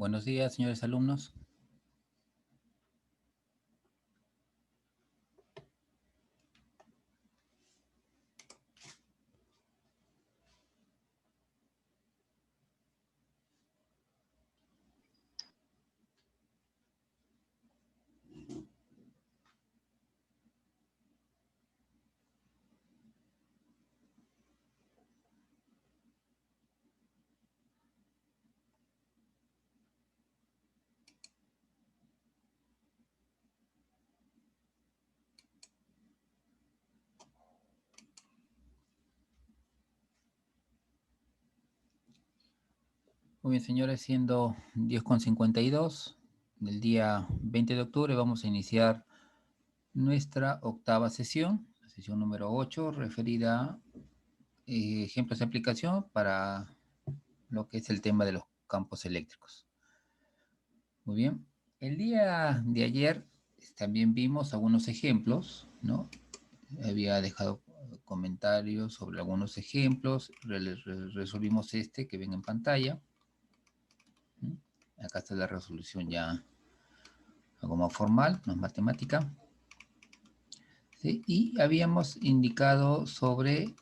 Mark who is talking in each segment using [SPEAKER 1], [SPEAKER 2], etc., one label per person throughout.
[SPEAKER 1] Buenos días, señores alumnos. Muy bien, señores, siendo 10:52 del día 20 de octubre, vamos a iniciar nuestra octava sesión, la sesión número 8, referida a ejemplos de aplicación para lo que es el tema de los campos eléctricos. Muy bien, el día de ayer también vimos algunos ejemplos, ¿no? Había dejado comentarios sobre algunos ejemplos, resolvimos este que ven en pantalla. Acá está la resolución ya algo más formal, más matemática. ¿Sí? Y habíamos indicado sobre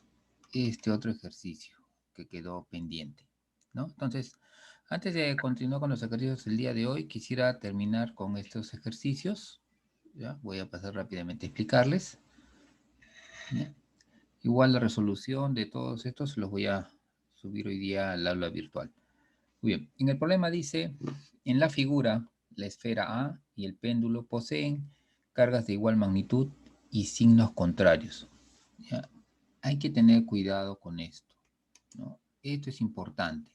[SPEAKER 1] este otro ejercicio que quedó pendiente, ¿no? Entonces, antes de continuar con los ejercicios del día de hoy, quisiera terminar con estos ejercicios. ¿Ya? Voy a pasar rápidamente a explicarles. ¿Ya? Igual la resolución de todos estos los voy a subir hoy día al aula virtual. Muy bien, en el problema dice, en la figura, la esfera A y el péndulo poseen cargas de igual magnitud y signos contrarios. ¿Ya? Hay que tener cuidado con esto, ¿no? Esto es importante.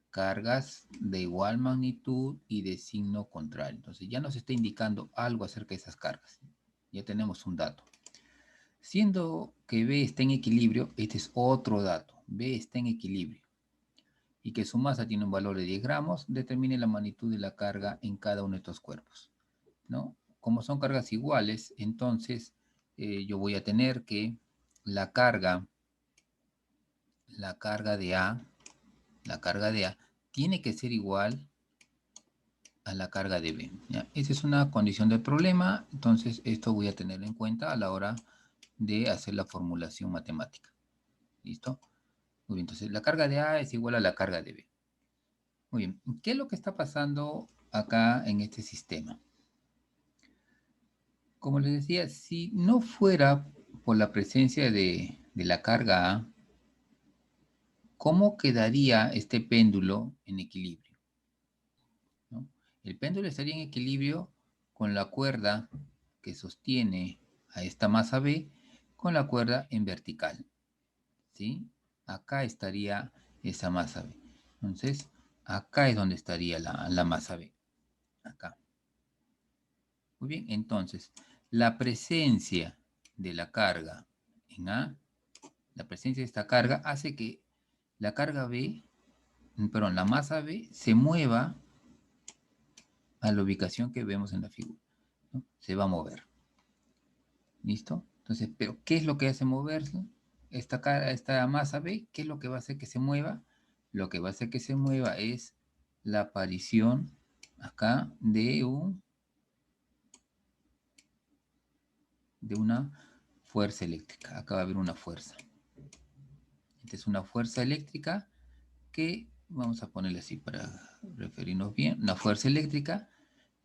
[SPEAKER 1] Cargas de igual magnitud y de signo contrario. Entonces ya nos está indicando algo acerca de esas cargas. Ya tenemos un dato. Siendo que B está en equilibrio, este es otro dato. B está en equilibrio y que su masa tiene un valor de 10 gramos, determine la magnitud de la carga en cada uno de estos cuerpos, ¿no? Como son cargas iguales, entonces yo voy a tener que la carga de A, tiene que ser igual a la carga de B. ¿Ya? Esa es una condición del problema, entonces esto voy a tener en cuenta a la hora de hacer la formulación matemática. ¿Listo? Muy bien, entonces la carga de A es igual a la carga de B. Muy bien, ¿qué es lo que está pasando acá en este sistema? Como les decía, si no fuera por la presencia de la carga A, ¿cómo quedaría este péndulo en equilibrio? ¿No? El péndulo estaría en equilibrio con la cuerda que sostiene a esta masa B con la cuerda en vertical. ¿Sí? Acá estaría esa masa B. Entonces, acá es donde estaría la masa B. Acá. Muy bien, entonces, la presencia de la carga en A, la presencia de esta carga hace que la carga B, perdón, la masa B se mueva a la ubicación que vemos en la figura, ¿no? Se va a mover. ¿Listo? Entonces, pero ¿qué es lo que hace moverse? Esta masa B, ¿qué es lo que va a hacer que se mueva? Lo que va a hacer que se mueva es la aparición acá de una fuerza eléctrica. Acá va a haber una fuerza. Esta es una fuerza eléctrica que, vamos a ponerle así para referirnos bien, una fuerza eléctrica,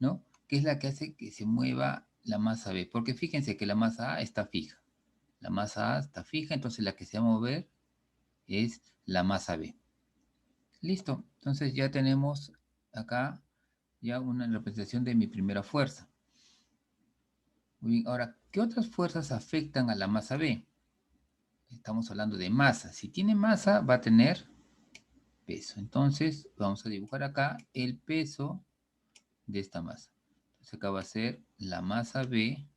[SPEAKER 1] ¿no? Que es la que hace que se mueva la masa B. Porque fíjense que la masa A está fija. La masa A está fija, entonces la que se va a mover es la masa B. Listo. Entonces ya tenemos acá ya una representación de mi primera fuerza. Muy bien. Ahora, ¿qué otras fuerzas afectan a la masa B? Estamos hablando de masa. Si tiene masa, va a tener peso. Entonces, vamos a dibujar acá el peso de esta masa. Entonces, acá va a ser la masa B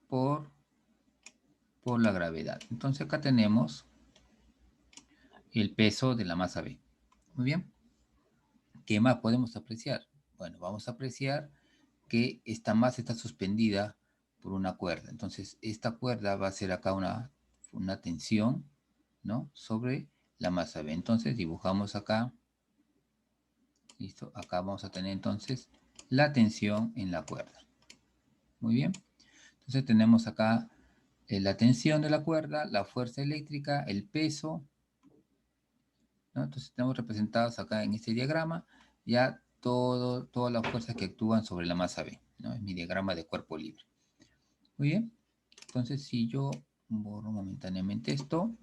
[SPEAKER 1] por la gravedad. Entonces, acá tenemos el peso de la masa B. Muy bien. ¿Qué más podemos apreciar? Bueno, vamos a apreciar que esta masa está suspendida por una cuerda. Entonces, esta cuerda va a ser acá una tensión, ¿no? Sobre la masa B. Entonces, dibujamos acá ¿Listo? Acá vamos a tener entonces la tensión en la cuerda. Muy bien. Entonces tenemos acá la tensión de la cuerda, la fuerza eléctrica, el peso, ¿no? Entonces tenemos representados acá en este diagrama ya todas las fuerzas que actúan sobre la masa B, ¿no? Es mi diagrama de cuerpo libre. Muy bien. Entonces si yo borro momentáneamente esto,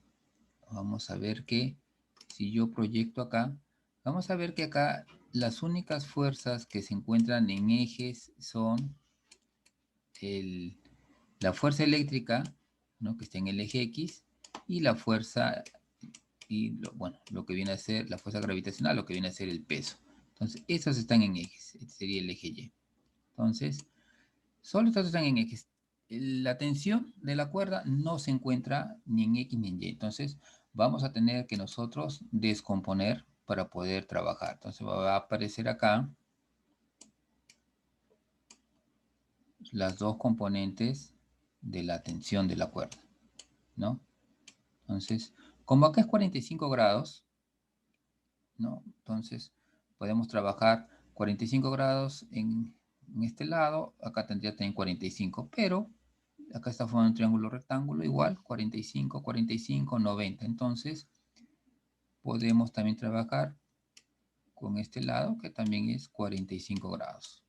[SPEAKER 1] vamos a ver que si yo proyecto acá, vamos a ver que acá las únicas fuerzas que se encuentran en ejes son la fuerza eléctrica, ¿no? Que está en el eje X, y la fuerza, y lo que viene a ser la fuerza gravitacional, lo que viene a ser el peso. Entonces, esos están en ejes, este sería el eje Y. Entonces, solo estos están en ejes. La tensión de la cuerda no se encuentra ni en X ni en Y. Entonces, vamos a tener que nosotros descomponer para poder trabajar. Entonces, va a aparecer acá las dos componentes de la tensión de la cuerda, ¿no? Entonces, como acá es 45 grados, ¿no? Entonces, podemos trabajar 45 grados en este lado, acá tendría también 45, pero acá está formando un triángulo rectángulo igual, 45, 45, 90. Entonces, podemos también trabajar con este lado, que también es 45 grados.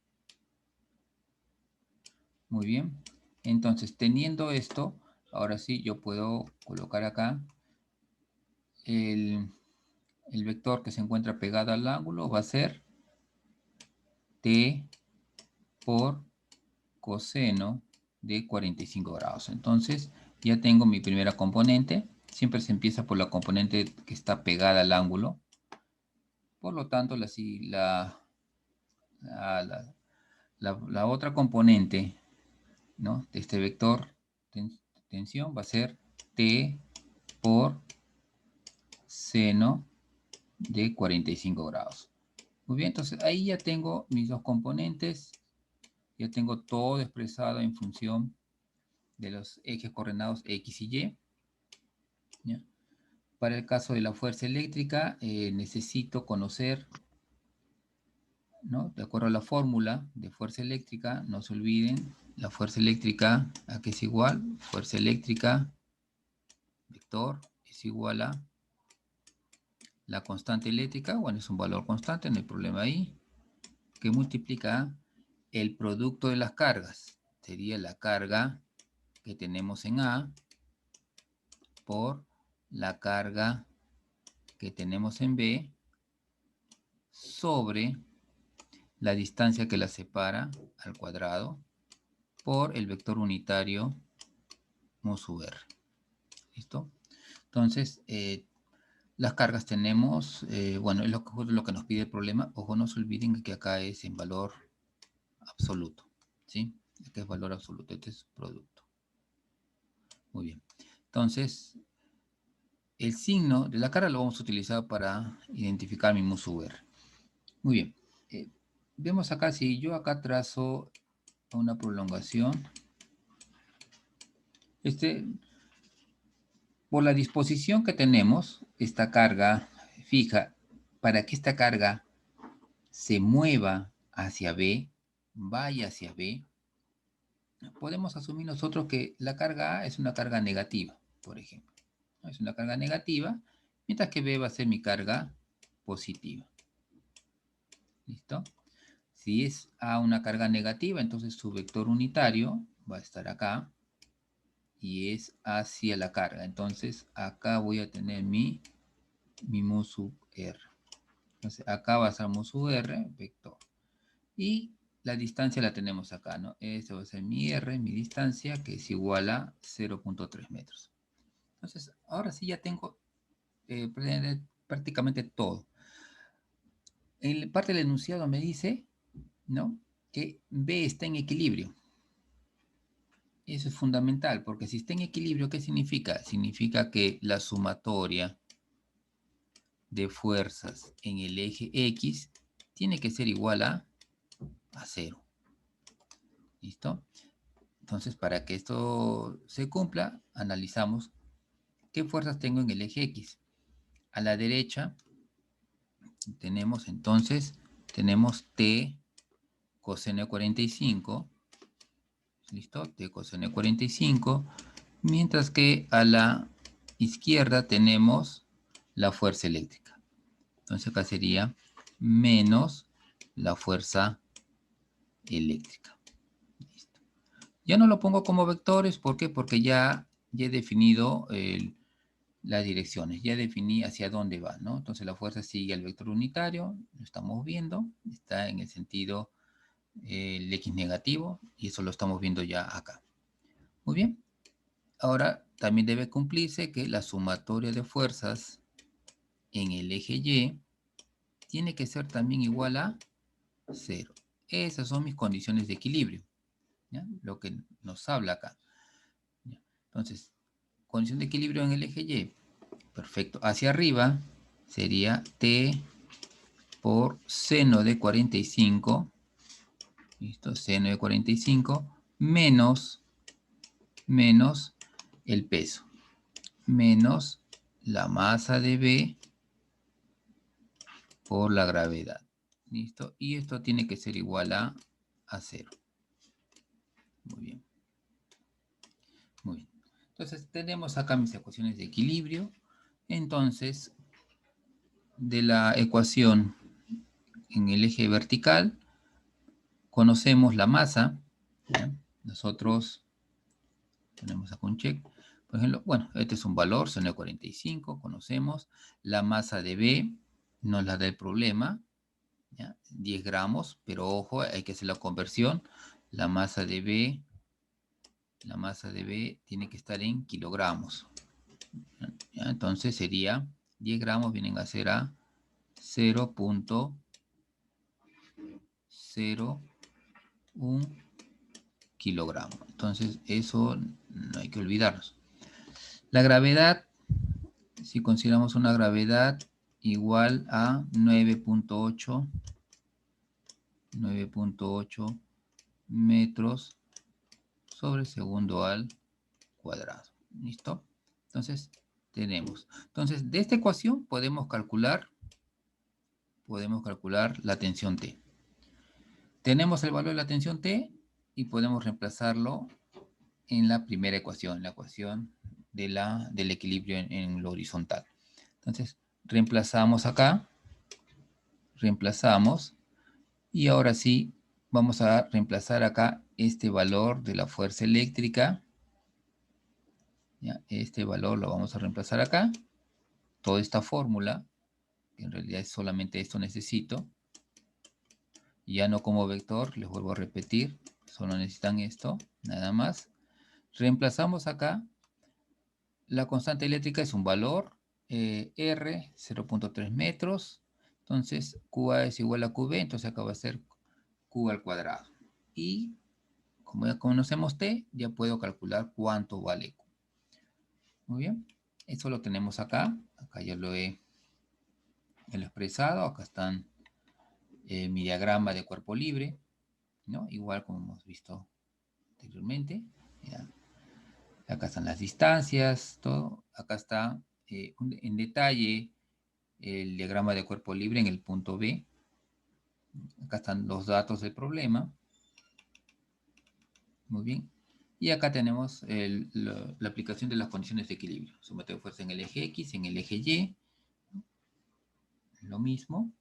[SPEAKER 1] Muy bien. Entonces, teniendo esto, ahora sí, yo puedo colocar acá el vector que se encuentra pegado al ángulo, va a ser t por coseno de 45 grados. Entonces, ya tengo mi primera componente. Siempre se empieza por la componente que está pegada al ángulo. Por lo tanto, la otra componente, ¿no?, de este vector tensión va a ser t por seno de 45 grados. Muy bien, entonces ahí ya tengo mis dos componentes. Ya tengo todo expresado en función de los ejes coordenados X y Y. ¿Ya? Para el caso de la fuerza eléctrica, necesito conocer, ¿no?, de acuerdo a la fórmula de fuerza eléctrica, no se olviden, la fuerza eléctrica, ¿a qué es igual? Fuerza eléctrica, vector, es igual a la constante eléctrica, bueno, es un valor constante, no hay problema ahí, que multiplica el producto de las cargas. Sería la carga que tenemos en A por la carga que tenemos en B sobre la distancia que la separa al cuadrado por el vector unitario mu sub r. ¿Listo? Entonces, las cargas tenemos, bueno, es lo que nos pide el problema. Ojo, no se olviden que acá es en valor absoluto, ¿sí? Este es valor absoluto, este es producto. Muy bien. Entonces, el signo de la carga lo vamos a utilizar para identificar mi mu sub r. Muy bien. Vemos acá, si yo acá trazo una prolongación, por la disposición que tenemos, esta carga fija, para que esta carga se mueva hacia B, vaya hacia B, podemos asumir nosotros que la carga A es una carga negativa, por ejemplo. Es una carga negativa, mientras que B va a ser mi carga positiva. ¿Listo? Si es A una carga negativa, entonces su vector unitario va a estar acá y es hacia la carga. Entonces acá voy a tener mi mu sub r. Entonces acá va a ser mu sub r, vector. Y la distancia la tenemos acá, ¿no? Esta va a ser mi r, mi distancia, que es igual a 0.3 metros. Entonces, ahora sí ya tengo prácticamente todo. En parte del enunciado me dice, ¿no?, que B está en equilibrio. Eso es fundamental, porque si está en equilibrio, ¿qué significa? Significa que la sumatoria de fuerzas en el eje X tiene que ser igual a 0. ¿Listo? Entonces, para que esto se cumpla, analizamos qué fuerzas tengo en el eje X. A la derecha tenemos entonces tenemos T coseno de 45, ¿listo? T coseno de 45, mientras que a la izquierda tenemos la fuerza eléctrica. Entonces acá sería menos la fuerza eléctrica. Listo. Ya no lo pongo como vectores, ¿por qué? Porque ya he definido las direcciones, ya definí hacia dónde va, ¿no? Entonces la fuerza sigue al vector unitario, lo estamos viendo, está en el sentido el X negativo, y eso lo estamos viendo ya acá. Muy bien. Ahora también debe cumplirse que la sumatoria de fuerzas en el eje Y tiene que ser también igual a 0. Esas son mis condiciones de equilibrio, ¿ya? Lo que nos habla acá. ¿Ya? Entonces, condición de equilibrio en el eje Y. Perfecto. Hacia arriba sería T por seno de 45. ¿Listo? Seno de 45 menos el peso. Menos la masa de B por la gravedad. ¿Listo? Y esto tiene que ser igual a 0. Muy bien. Muy bien. Entonces, tenemos acá mis ecuaciones de equilibrio. Entonces, de la ecuación en el eje vertical, conocemos la masa, ¿ya? Nosotros tenemos acá un check. Por ejemplo, bueno, este es un valor, seno de 45, conocemos. La masa de B nos la da el problema, ¿ya? 10 gramos, pero ojo, hay que hacer la conversión. La masa de B tiene que estar en kilogramos. ¿Ya? Entonces sería 10 gramos vienen a ser a 0.01 kilogramos. Entonces eso no hay que olvidarnos. La gravedad, si consideramos una gravedad igual a 9.8 metros sobre segundo al cuadrado. ¿Listo? Entonces, tenemos. Entonces, de esta ecuación podemos calcular la tensión T. Tenemos el valor de la tensión T y podemos reemplazarlo en la primera ecuación, la ecuación del equilibrio en lo horizontal. Entonces, reemplazamos acá, y ahora sí vamos a reemplazar acá este valor de la fuerza eléctrica. ¿Ya? Este valor lo vamos a reemplazar acá. Toda esta fórmula, que en realidad es solamente esto necesito. Ya no como vector, les vuelvo a repetir, solo necesitan esto, nada más. Reemplazamos acá, la constante eléctrica es un valor, R, 0.3 metros, entonces QA es igual a QB, entonces acá va a ser Q al cuadrado. Y como ya conocemos T, ya puedo calcular cuánto vale Q. Muy bien, eso lo tenemos acá, ya lo he expresado, acá están mi diagrama de cuerpo libre, ¿no? Igual como hemos visto anteriormente. ¿Ya? Acá están las distancias, todo. Acá está en detalle el diagrama de cuerpo libre en el punto B. Acá están los datos del problema. Muy bien. Y acá tenemos la aplicación de las condiciones de equilibrio. Sumatoria de fuerza en el eje X, en el eje Y. Lo mismo.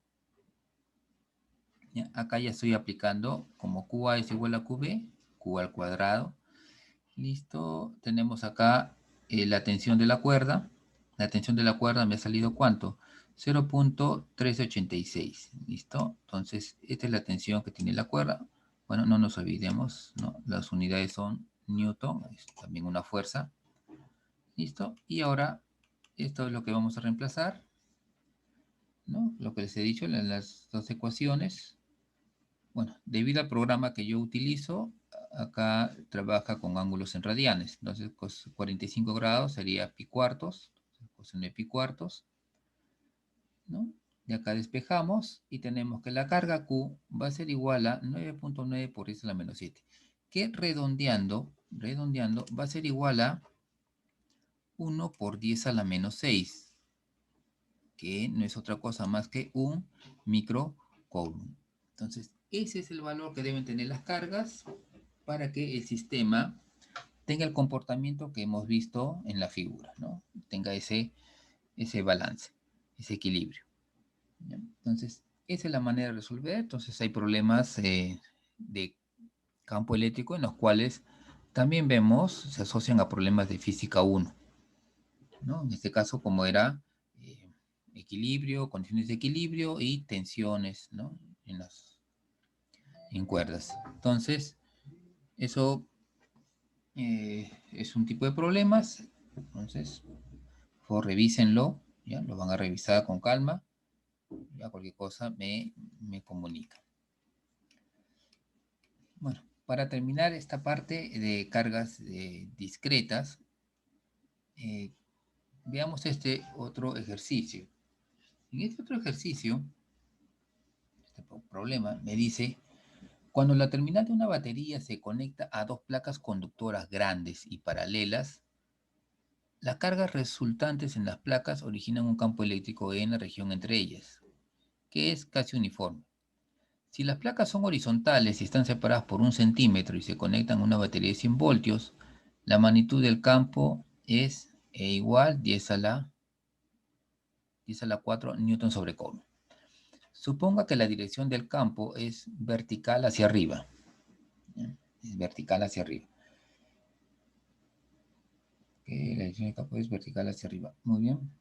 [SPEAKER 1] ¿Ya? Acá ya estoy aplicando como QA es igual a QB, Q al cuadrado. Listo. Tenemos acá la tensión de la cuerda. La tensión de la cuerda me ha salido ¿cuánto? 0.386. ¿Listo? Entonces, esta es la tensión que tiene la cuerda. Bueno, no nos olvidemos, ¿no? Las unidades son Newton, es también una fuerza. ¿Listo? Y ahora, esto es lo que vamos a reemplazar, ¿no? Lo que les he dicho en las dos ecuaciones. Bueno, debido al programa que yo utilizo, acá trabaja con ángulos en radianes. Entonces, 45 grados sería pi cuartos, coseno de pi cuartos, ¿no? Y acá despejamos y tenemos que la carga Q va a ser igual a 9.9 por 10 a la menos 7, que redondeando va a ser igual a 1 por 10 a la menos 6, que no es otra cosa más que un microcoulomb. Entonces, ese es el valor que deben tener las cargas para que el sistema tenga el comportamiento que hemos visto en la figura, ¿no? Tenga ese balance, ese equilibrio. ¿Ya? Entonces, esa es la manera de resolver. Entonces, hay problemas de campo eléctrico en los cuales también vemos, se asocian a problemas de física 1, ¿no? En este caso, como era equilibrio, condiciones de equilibrio y tensiones, ¿no? En cuerdas. Entonces, eso es un tipo de problemas. Entonces, por favor, revísenlo, ¿ya? Lo van a revisar con calma. Ya cualquier cosa me comunica. Bueno, para terminar esta parte de cargas discretas, veamos este otro ejercicio. En este otro ejercicio, este problema me dice, cuando la terminal de una batería se conecta a dos placas conductoras grandes y paralelas, las cargas resultantes en las placas originan un campo eléctrico en la región entre ellas, que es casi uniforme. Si las placas son horizontales y están separadas por 1 centímetro y se conectan a una batería de 100 voltios, la magnitud del campo es E igual 10 a la 4 newton sobre coulomb. Suponga que la dirección del campo es vertical hacia arriba. ¿Ya? Es vertical hacia arriba. Que la dirección del campo es vertical hacia arriba. Muy bien.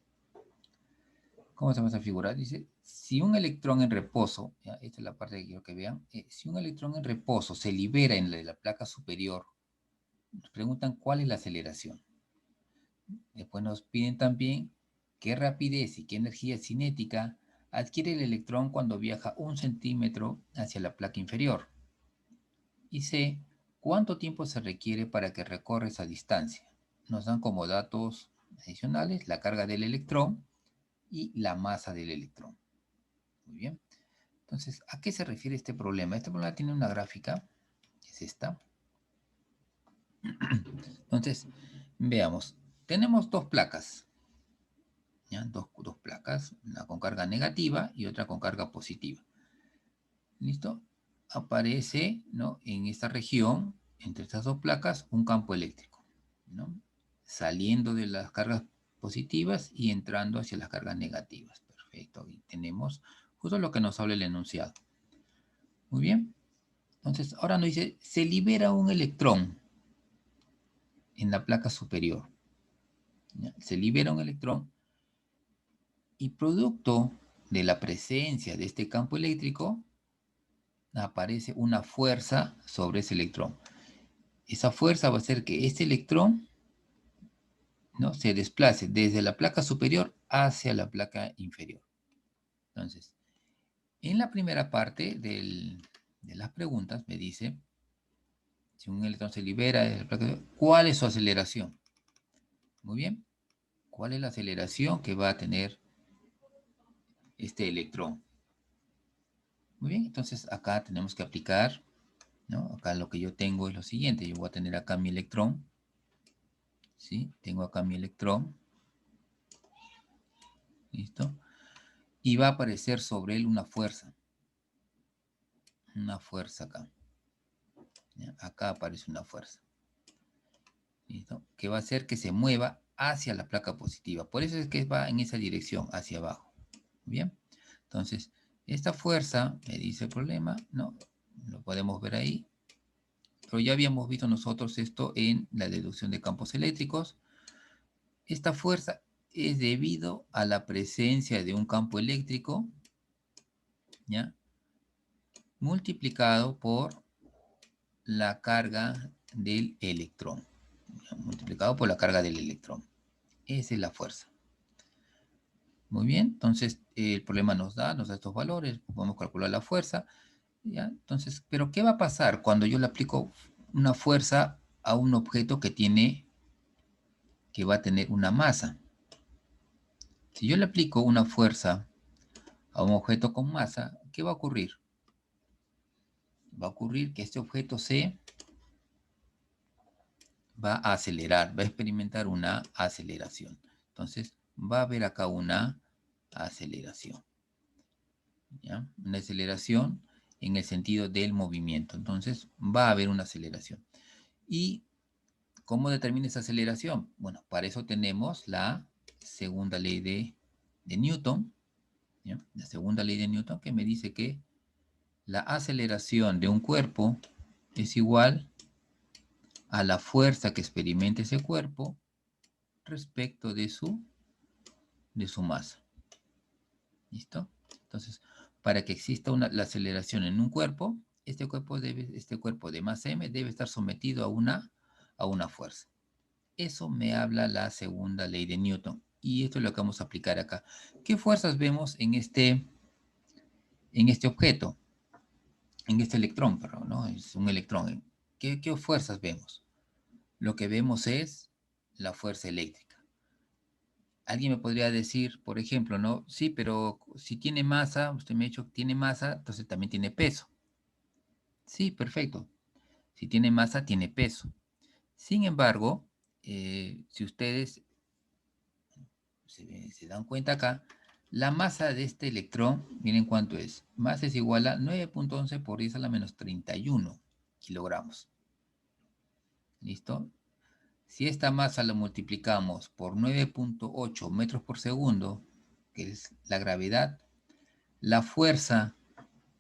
[SPEAKER 1] ¿Cómo se va a figurar? Dice, si un electrón en reposo, ¿ya? Esta es la parte que quiero que vean, si un electrón en reposo se libera en la placa superior, nos preguntan cuál es la aceleración. Después nos piden también qué rapidez y qué energía cinética adquiere el electrón cuando viaja 1 centímetro hacia la placa inferior. Y C, cuánto tiempo se requiere para que recorra esa distancia. Nos dan como datos adicionales la carga del electrón y la masa del electrón. Muy bien. Entonces, ¿a qué se refiere este problema? Este problema tiene una gráfica, que es esta. Entonces, veamos. Tenemos dos placas. ¿Ya? Dos placas, una con carga negativa y otra con carga positiva. ¿Listo? Aparece, ¿no? En esta región, entre estas dos placas, un campo eléctrico, ¿no? Saliendo de las cargas positivas y entrando hacia las cargas negativas. Perfecto. Aquí tenemos justo lo que nos habla el enunciado. Muy bien. Entonces, ahora nos dice, se libera un electrón en la placa superior. ¿Ya? Se libera un electrón y producto de la presencia de este campo eléctrico, aparece una fuerza sobre ese electrón. Esa fuerza va a hacer que este electrón, ¿no?, se desplace desde la placa superior hacia la placa inferior. Entonces, en la primera parte de las preguntas me dice, si un electrón se libera de la placa, ¿cuál es su aceleración? Muy bien. ¿Cuál es la aceleración que va a tener este electrón? Muy bien, entonces acá tenemos que aplicar, ¿no? Acá lo que yo tengo es lo siguiente. Yo voy a tener acá mi electrón. ¿Sí? Tengo acá mi electrón. ¿Listo? Y va a aparecer sobre él una fuerza. Una fuerza acá. ¿Ya? Acá aparece una fuerza. ¿Listo? Que va a hacer que se mueva hacia la placa positiva. Por eso es que va en esa dirección, hacia abajo. Bien. Entonces, esta fuerza, me dice el problema, ¿no? Lo podemos ver ahí. Pero ya habíamos visto nosotros esto en la deducción de campos eléctricos. Esta fuerza es debido a la presencia de un campo eléctrico, ¿ya?, multiplicado por la carga del electrón. ¿Ya? Multiplicado por la carga del electrón. Esa es la fuerza. Muy bien, entonces el problema nos da estos valores, podemos calcular la fuerza, ¿ya? Entonces, pero ¿qué va a pasar cuando yo le aplico una fuerza a un objeto que va a tener una masa? Si yo le aplico una fuerza a un objeto con masa, ¿qué va a ocurrir? Va a ocurrir que este objeto C va a acelerar, va a experimentar una aceleración. Entonces, va a haber acá una aceleración. ¿Ya? Una aceleración en el sentido del movimiento. Entonces, va a haber una aceleración. ¿Y cómo determina esa aceleración? Bueno, para eso tenemos la segunda ley de Newton, ¿ya? La segunda ley de Newton que me dice que la aceleración de un cuerpo es igual a la fuerza que experimenta ese cuerpo respecto de su masa. ¿Listo? Entonces, para que exista la aceleración en un cuerpo, este cuerpo de masa m debe estar sometido a una fuerza. Eso me habla la segunda ley de Newton. Y esto es lo que vamos a aplicar acá. ¿Qué fuerzas vemos en este objeto? En este electrón, perdón, ¿no? Es un electrón. ¿Qué fuerzas vemos? Lo que vemos es la fuerza eléctrica. Alguien me podría decir, por ejemplo, ¿no? Sí, pero si tiene masa, usted me ha dicho que tiene masa, entonces también tiene peso. Sí, perfecto. Si tiene masa, tiene peso. Sin embargo, si ustedes se dan cuenta acá, la masa de este electrón, miren cuánto es. Masa es igual a 9.11 por 10 a la menos 31 kilogramos. ¿Listo? Si esta masa la multiplicamos por 9.8 metros por segundo, que es la gravedad, la fuerza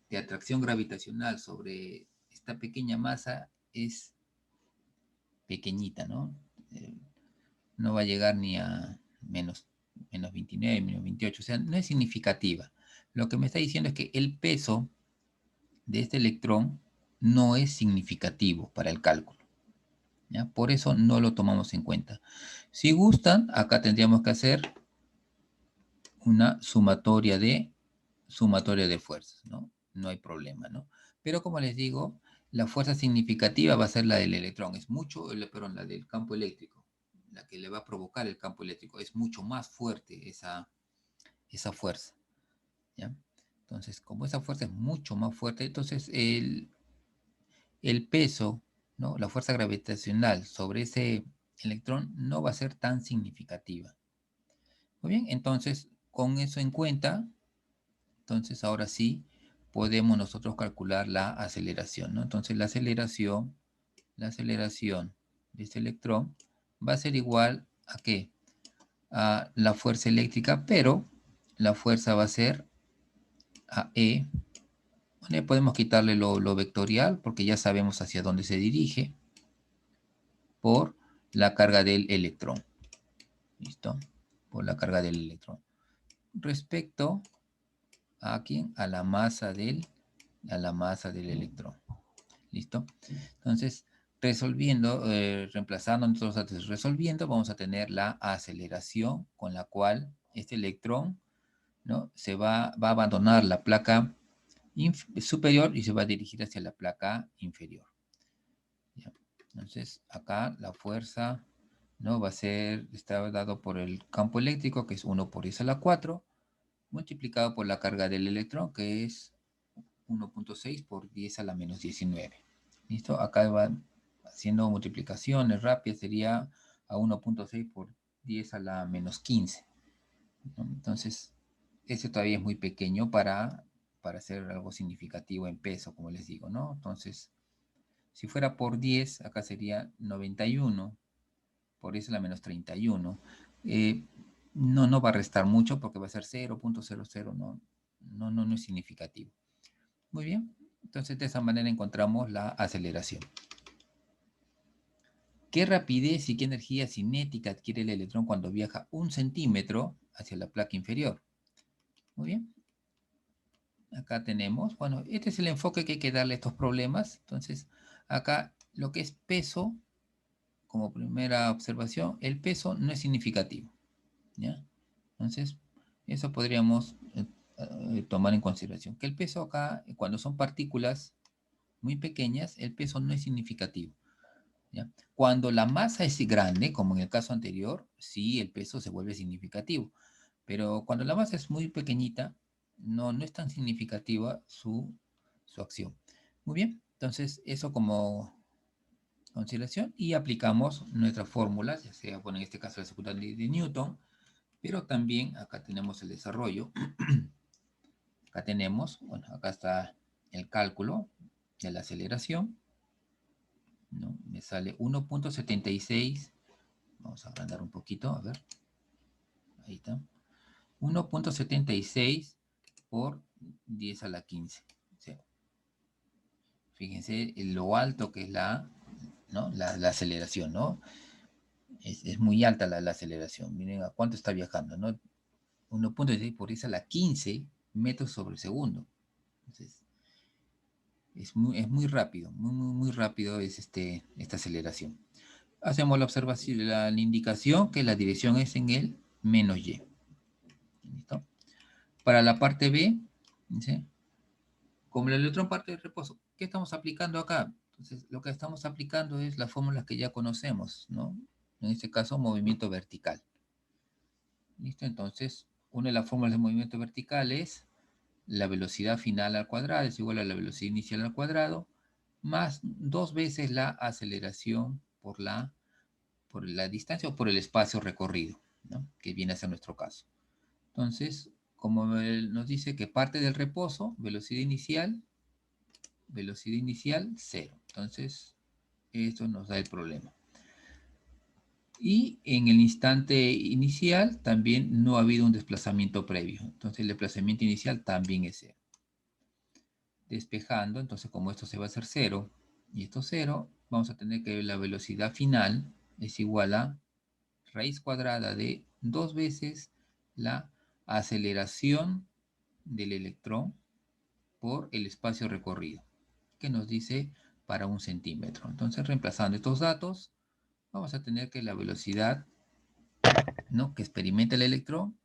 [SPEAKER 1] de atracción gravitacional sobre esta pequeña masa es pequeñita, ¿no? No va a llegar ni a menos 29, menos 28, o sea, no es significativa. Lo que me está diciendo es que el peso de este electrón no es significativo para el cálculo, ¿ya? Por eso no lo tomamos en cuenta. Si gustan, acá tendríamos que hacer una sumatoria de fuerzas, ¿no? No hay problema, ¿no? Pero como les digo, la fuerza significativa va a ser la del electrón, perdón, la del campo eléctrico, la que le va a provocar el campo eléctrico, es mucho más fuerte esa fuerza, ¿ya? Entonces, como esa fuerza es mucho más fuerte, entonces el peso, ¿no? La fuerza gravitacional sobre ese electrón no va a ser tan significativa. Muy bien, entonces, con eso en cuenta, entonces ahora sí podemos nosotros calcular la aceleración, ¿no? Entonces la aceleración de este electrón va a ser igual a ¿qué? A la fuerza eléctrica, pero la fuerza va a ser a E. Bueno, podemos quitarle lo vectorial porque ya sabemos hacia dónde se dirige por la carga del electrón. ¿Listo? Por la carga del electrón. Respecto a quién? A la masa del electrón. ¿Listo? Entonces, reemplazando nuestros datos resolviendo, vamos a tener la aceleración con la cual este electrón, ¿no? va a abandonar la placa superior y se va a dirigir hacia la placa inferior. ¿Ya? Entonces, acá la fuerza, ¿no? está dado por el campo eléctrico, que es 1 por 10 a la 4, multiplicado por la carga del electrón, que es 1.6 por 10 a la menos 19. ¿Listo? Acá va haciendo multiplicaciones rápidas, sería a 1.6 por 10 a la menos 15. ¿No? Entonces, ese todavía es muy pequeño para hacer algo significativo en peso, como les digo, ¿no? Entonces, si fuera por 10, acá sería 91 por 10 a la menos 31. No va a restar mucho porque va a ser 0.00, no es significativo. Muy bien, entonces de esa manera encontramos la aceleración. ¿Qué rapidez y qué energía cinética adquiere el electrón cuando viaja 1 centímetro hacia la placa inferior? Muy bien. Acá tenemos, bueno, este es el enfoque que hay que darle a estos problemas. Entonces, acá lo que es peso, como primera observación, el peso no es significativo, ¿ya? Entonces, eso podríamos tomar en consideración. Que el peso acá, cuando son partículas muy pequeñas, el peso no es significativo, ¿ya? Cuando la masa es grande, como en el caso anterior, sí, el peso se vuelve significativo. Pero cuando la masa es muy pequeñita, no es tan significativa su acción. Muy bien, entonces eso como consideración y aplicamos nuestras fórmulas, ya sea, bueno, en este caso la segunda ley de Newton, pero también acá tenemos el desarrollo. Acá tenemos, bueno, acá está el cálculo de la aceleración, ¿no? Me sale 1.76, vamos a agrandar un poquito, a ver, ahí está, 1.76 por 10 a la 15. O sea, fíjense lo alto que es ¿no? la aceleración, ¿no? Es muy alta la aceleración. Miren a cuánto está viajando, ¿no? 1.16 por 10 a la 15 metros sobre segundo. Entonces, es muy rápido, muy rápido es esta aceleración. Hacemos la observación, la indicación que la dirección es en el menos y. ¿Listo? Para la parte B, ¿sí? Como el electrón parte del reposo, ¿qué estamos aplicando acá? Entonces, lo que estamos aplicando es las fórmulas que ya conocemos, ¿no? En este caso, movimiento vertical. ¿Listo? Entonces, una de las fórmulas de movimiento vertical es la velocidad final al cuadrado es igual a la velocidad inicial al cuadrado, más 2 veces la aceleración por la distancia o por el espacio recorrido, ¿no? Que viene a ser nuestro caso. Entonces, como nos dice que parte del reposo, velocidad inicial, 0. Entonces, esto nos da el problema. Y en el instante inicial también no ha habido un desplazamiento previo. Entonces, el desplazamiento inicial también es 0. Despejando, entonces como esto se va a hacer 0 y esto 0, vamos a tener que la velocidad final es igual a raíz cuadrada de 2 veces la aceleración del electrón por el espacio recorrido, que nos dice para 1 centímetro. Entonces, reemplazando estos datos, vamos a tener que la velocidad, ¿no?, que experimenta el electrón,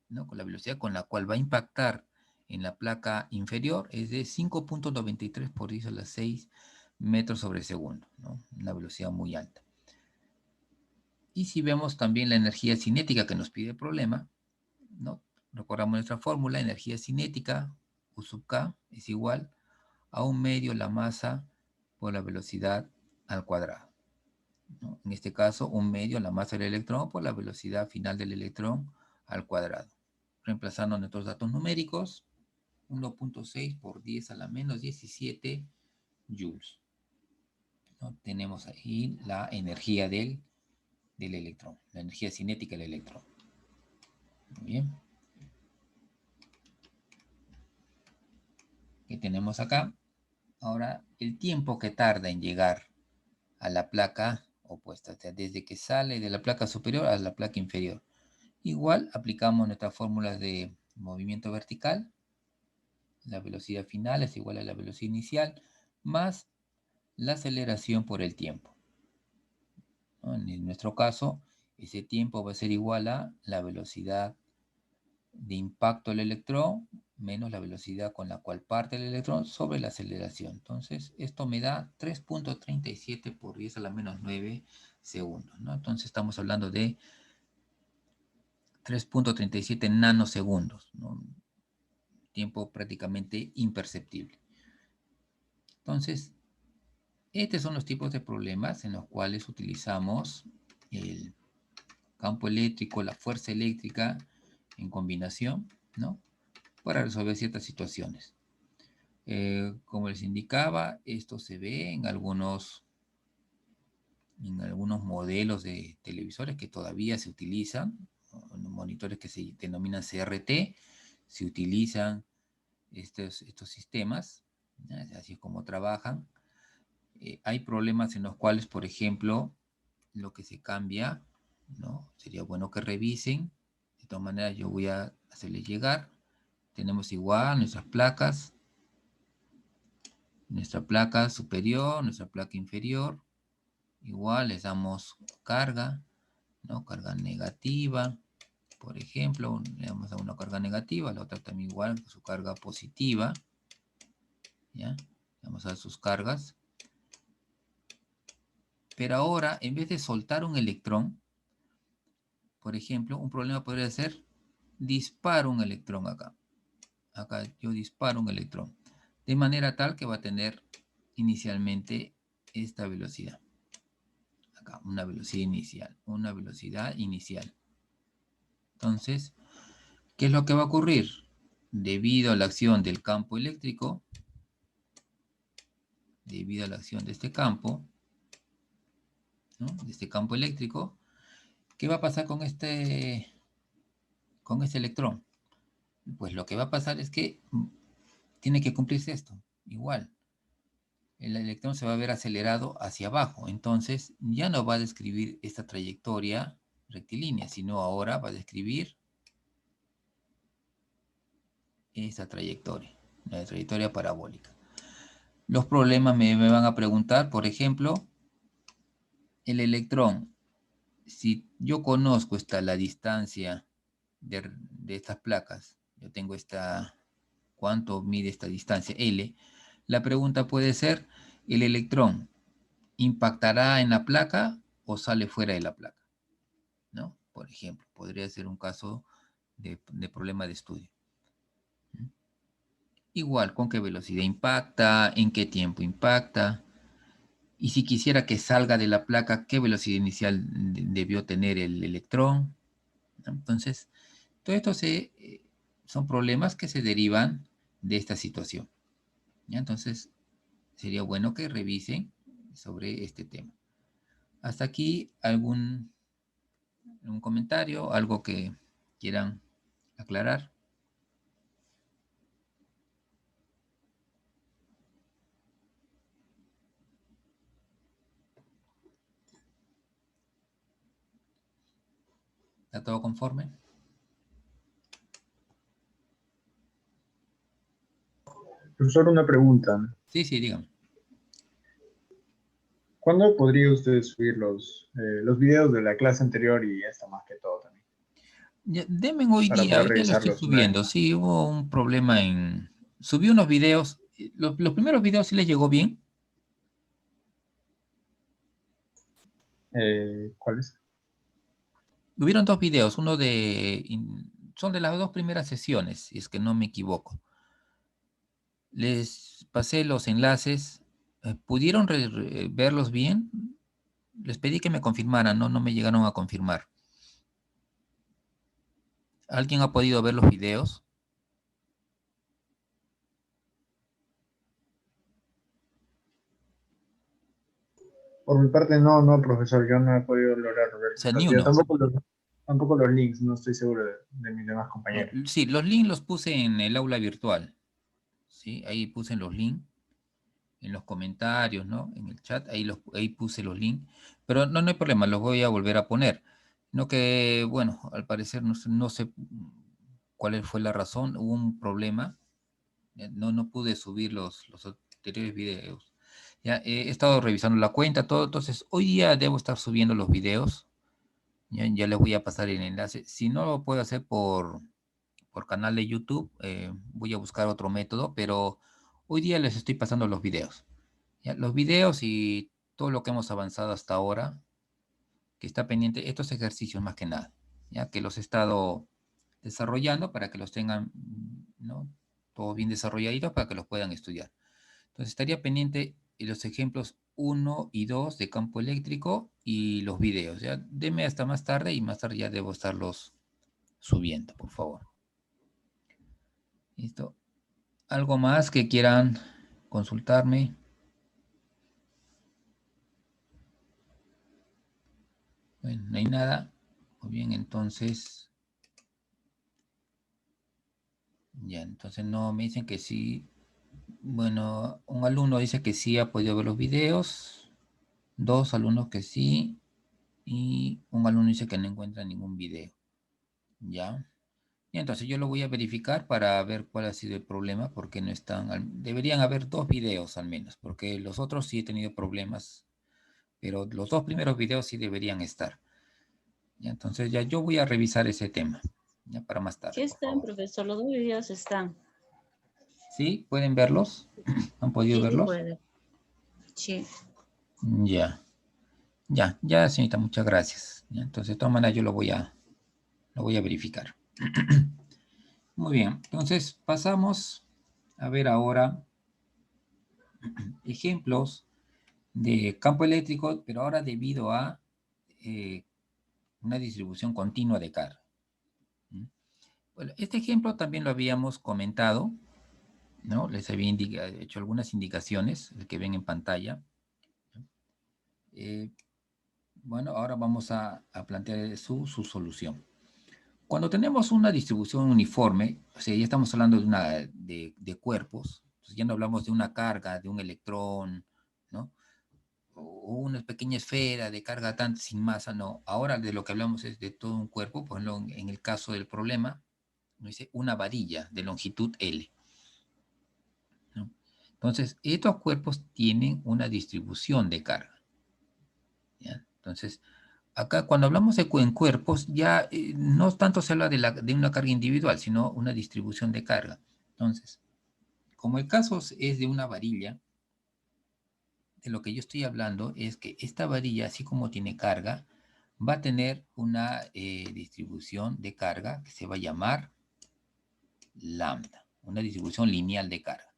[SPEAKER 1] ¿no?, con la velocidad con la cual va a impactar en la placa inferior es de 5.93 por 10 a la 6 metros sobre segundo, ¿no? Una velocidad muy alta. Y si vemos también la energía cinética que nos pide el problema, ¿no? Recordamos nuestra fórmula, energía cinética, U sub K, es igual a 1/2 la masa por la velocidad al cuadrado, ¿no? En este caso, 1/2 la masa del electrón por la velocidad final del electrón al cuadrado. Reemplazando nuestros datos numéricos, 1.6 por 10 a la menos 17 joules, ¿no? Tenemos ahí la energía del electrón, la energía cinética del electrón. Muy bien. ¿Qué tenemos acá? Ahora, el tiempo que tarda en llegar a la placa opuesta, o sea, desde que sale de la placa superior a la placa inferior. Igual aplicamos nuestras fórmulas de movimiento vertical. La velocidad final es igual a la velocidad inicial más la aceleración por el tiempo, ¿no? En nuestro caso, ese tiempo va a ser igual a la velocidad de impacto del electrón menos la velocidad con la cual parte el electrón sobre la aceleración. Entonces, esto me da 3.37 por 10 a la menos 9 segundos, ¿no? Entonces, estamos hablando de 3.37 nanosegundos, ¿no? Tiempo prácticamente imperceptible. Entonces, estos son los tipos de problemas en los cuales utilizamos el campo eléctrico, la fuerza eléctrica en combinación, ¿no?, para resolver ciertas situaciones. Como les indicaba, esto se ve en algunos modelos de televisores que todavía se utilizan, monitores que se denominan CRT, se utilizan estos sistemas, así es como trabajan. Hay problemas en los cuales, por ejemplo, lo que se cambia, ¿no? Sería bueno que revisen. De todas maneras, yo voy a hacerles llegar. Tenemos igual nuestra placa superior, nuestra placa inferior. Igual les damos carga, ¿no? Carga negativa. Por ejemplo, le damos a una carga negativa, la otra también igual, su carga positiva. ¿Ya? Vamos a dar sus cargas. Pero ahora, en vez de soltar un electrón, por ejemplo, un problema podría ser disparo un electrón acá. Acá yo disparo un electrón. De manera tal que va a tener inicialmente esta velocidad. Acá, una velocidad inicial. Entonces, ¿qué es lo que va a ocurrir? Debido a la acción del campo eléctrico, debido a la acción de este campo, ¿no? De este campo eléctrico, ¿qué va a pasar con este electrón? Pues lo que va a pasar es que tiene que cumplirse esto, igual. El electrón se va a ver acelerado hacia abajo, entonces ya no va a describir esta trayectoria rectilínea, sino ahora va a describir esta trayectoria, la trayectoria parabólica. Los problemas me van a preguntar, por ejemplo, el electrón, si yo conozco la distancia de estas placas, yo tengo ¿cuánto mide esta distancia? L. La pregunta puede ser, ¿el electrón impactará en la placa o sale fuera de la placa? ¿No? Por ejemplo, podría ser un caso de problema de estudio. Igual, ¿con qué velocidad impacta? ¿En qué tiempo impacta? Y si quisiera que salga de la placa, ¿qué velocidad inicial debió tener el electrón? ¿No? Entonces, todo esto son problemas que se derivan de esta situación. ¿Ya? Entonces, sería bueno que revisen sobre este tema. Hasta aquí, ¿algún comentario? ¿Algo que quieran aclarar? ¿Está todo conforme?
[SPEAKER 2] Profesor, una pregunta.
[SPEAKER 1] Sí, sí, dígame.
[SPEAKER 2] ¿Cuándo podría usted subir los videos de la clase anterior y esta más que todo también?
[SPEAKER 1] Ya, denme hoy
[SPEAKER 2] Para
[SPEAKER 1] día,
[SPEAKER 2] poder
[SPEAKER 1] hoy día lo estoy
[SPEAKER 2] revisarlos una vez
[SPEAKER 1] subiendo.
[SPEAKER 2] más.
[SPEAKER 1] Sí, hubo un problema Subí unos videos. Los primeros videos sí les llegó bien.
[SPEAKER 2] ¿Cuáles?
[SPEAKER 1] Hubieron dos videos, son de las dos primeras sesiones, si es que no me equivoco. Les pasé los enlaces. ¿Pudieron verlos bien? Les pedí que me confirmaran, no me llegaron a confirmar. ¿Alguien ha podido ver los videos?
[SPEAKER 2] Por mi parte, no, profesor, yo no he podido lograr ver
[SPEAKER 1] O sea,
[SPEAKER 2] los
[SPEAKER 1] ni
[SPEAKER 2] videos.
[SPEAKER 1] uno.
[SPEAKER 2] Tampoco los links, no estoy seguro de mis demás compañeros.
[SPEAKER 1] Sí, los links los puse en el aula virtual. ¿Sí? Ahí puse los links en los comentarios, ¿no? En el chat, ahí puse los links. Pero no hay problema, los voy a volver a poner. No que, bueno, al parecer no sé cuál fue la razón, hubo un problema. No pude subir los anteriores videos. Ya he estado revisando la cuenta, todo, entonces hoy día debo estar subiendo los videos. Ya les voy a pasar el enlace. Si no lo puedo hacer por canal de YouTube, voy a buscar otro método, pero hoy día les estoy pasando los videos. ¿Ya? Los videos y todo lo que hemos avanzado hasta ahora, que está pendiente, estos ejercicios más que nada, ya que los he estado desarrollando para que los tengan, ¿no? Todos bien desarrolladitos para que los puedan estudiar. Entonces estaría pendiente los ejemplos 1 y 2 de campo eléctrico y los videos. Ya deme hasta más tarde y más tarde ya debo estarlos subiendo, por favor. ¿Listo? ¿Algo más que quieran consultarme? Bueno, no hay nada. Muy bien, entonces, ya, entonces no me dicen que sí. Bueno, un alumno dice que sí ha podido ver los videos, dos alumnos que sí, y un alumno dice que no encuentra ningún video. ¿Ya? Y entonces yo lo voy a verificar para ver cuál ha sido el problema, porque no están, deberían haber dos videos al menos, porque los otros sí he tenido problemas, pero los dos primeros videos sí deberían estar. ¿Ya? Entonces ya yo voy a revisar ese tema, ya para más
[SPEAKER 3] Sí
[SPEAKER 1] tarde, por
[SPEAKER 3] están,
[SPEAKER 1] favor.
[SPEAKER 3] profesor, los dos videos están.
[SPEAKER 1] ¿Sí? ¿Pueden verlos? ¿Han podido
[SPEAKER 3] Sí, sí
[SPEAKER 1] verlos?
[SPEAKER 3] puede. Sí.
[SPEAKER 1] Ya, ya, señorita, muchas gracias. Ya, entonces, de todas maneras, yo lo voy a verificar. Muy bien, entonces pasamos a ver ahora ejemplos de campo eléctrico, pero ahora debido a una distribución continua de carga. Bueno, este ejemplo también lo habíamos comentado ¿no? Les había hecho algunas indicaciones que ven en pantalla. Bueno, ahora vamos a plantear su solución. Cuando tenemos una distribución uniforme, o sea, ya estamos hablando de cuerpos, entonces ya no hablamos de una carga, de un electrón, ¿no? O una pequeña esfera de carga tan sin masa, no. Ahora de lo que hablamos es de todo un cuerpo, por ejemplo, en el caso del problema, nos dice una varilla de longitud L, ¿no? Entonces, estos cuerpos tienen una distribución de carga, ¿ya? Entonces, acá cuando hablamos en cuerpos, ya no tanto se habla de una carga individual, sino una distribución de carga. Entonces, como el caso es de una varilla, de lo que yo estoy hablando es que esta varilla, así como tiene carga, va a tener una distribución de carga que se va a llamar lambda, una distribución lineal de carga.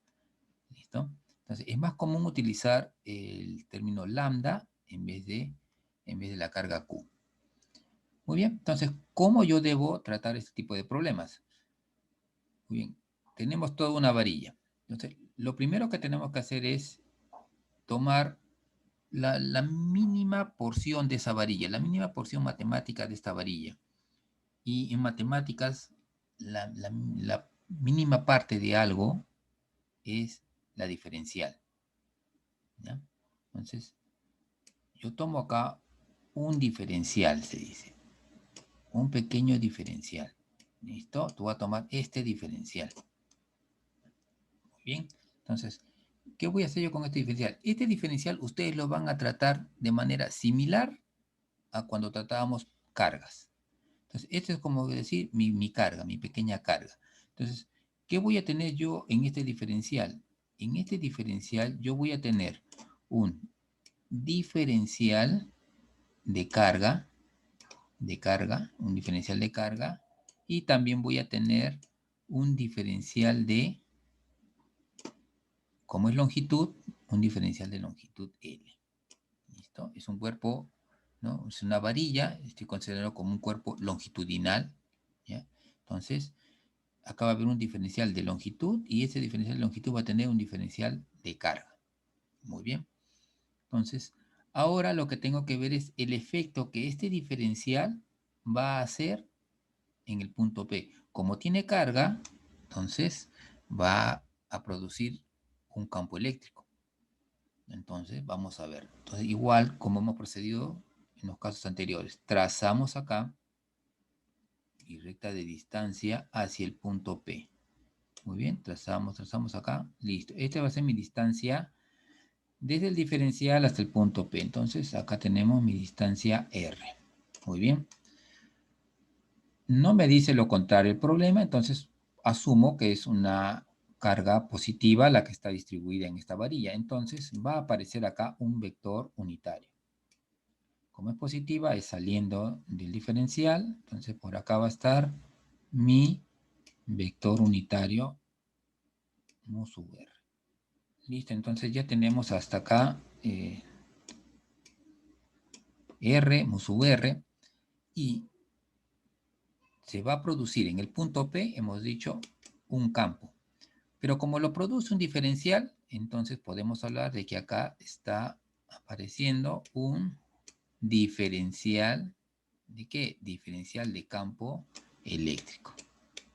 [SPEAKER 1] ¿Listo? Entonces, es más común utilizar el término lambda en vez de la carga Q. Muy bien, entonces, ¿cómo yo debo tratar este tipo de problemas? Muy bien, tenemos toda una varilla. Entonces, lo primero que tenemos que hacer es tomar la mínima porción de esa varilla, la mínima porción matemática de esta varilla. Y en matemáticas, la mínima parte de algo es la diferencial, ¿ya? Entonces, yo tomo acá un diferencial, se dice. Un pequeño diferencial. ¿Listo? Tú vas a tomar este diferencial. Muy bien. Entonces, ¿qué voy a hacer yo con este diferencial? Este diferencial ustedes lo van a tratar de manera similar a cuando tratábamos cargas. Entonces, esto es como decir mi carga, mi pequeña carga. Entonces, ¿qué voy a tener yo en este diferencial? En este diferencial yo voy a tener un diferencial de carga, un diferencial de carga, y también voy a tener un diferencial de, como es longitud, un diferencial de longitud L. ¿Listo? Es un cuerpo, ¿no? Es una varilla, estoy considerando como un cuerpo longitudinal, ¿ya? Entonces, acá va a haber un diferencial de longitud y ese diferencial de longitud va a tener un diferencial de carga. Muy bien. Entonces, ahora lo que tengo que ver es el efecto que este diferencial va a hacer en el punto P. Como tiene carga, entonces va a producir un campo eléctrico. Entonces, vamos a ver. Entonces, igual como hemos procedido en los casos anteriores, trazamos acá y recta de distancia hacia el punto P. Muy bien, trazamos acá, listo. Esta va a ser mi distancia desde el diferencial hasta el punto P. Entonces, acá tenemos mi distancia R. Muy bien. No me dice lo contrario el problema, entonces asumo que es una carga positiva la que está distribuida en esta varilla. Entonces va a aparecer acá un vector unitario. Como es positiva, es saliendo del diferencial. Entonces por acá va a estar mi vector unitario mu sub r. Listo, entonces ya tenemos hasta acá r mu sub r. Y se va a producir en el punto P, hemos dicho, un campo. Pero como lo produce un diferencial, entonces podemos hablar de que acá está apareciendo un diferencial. ¿De qué? Diferencial de campo eléctrico.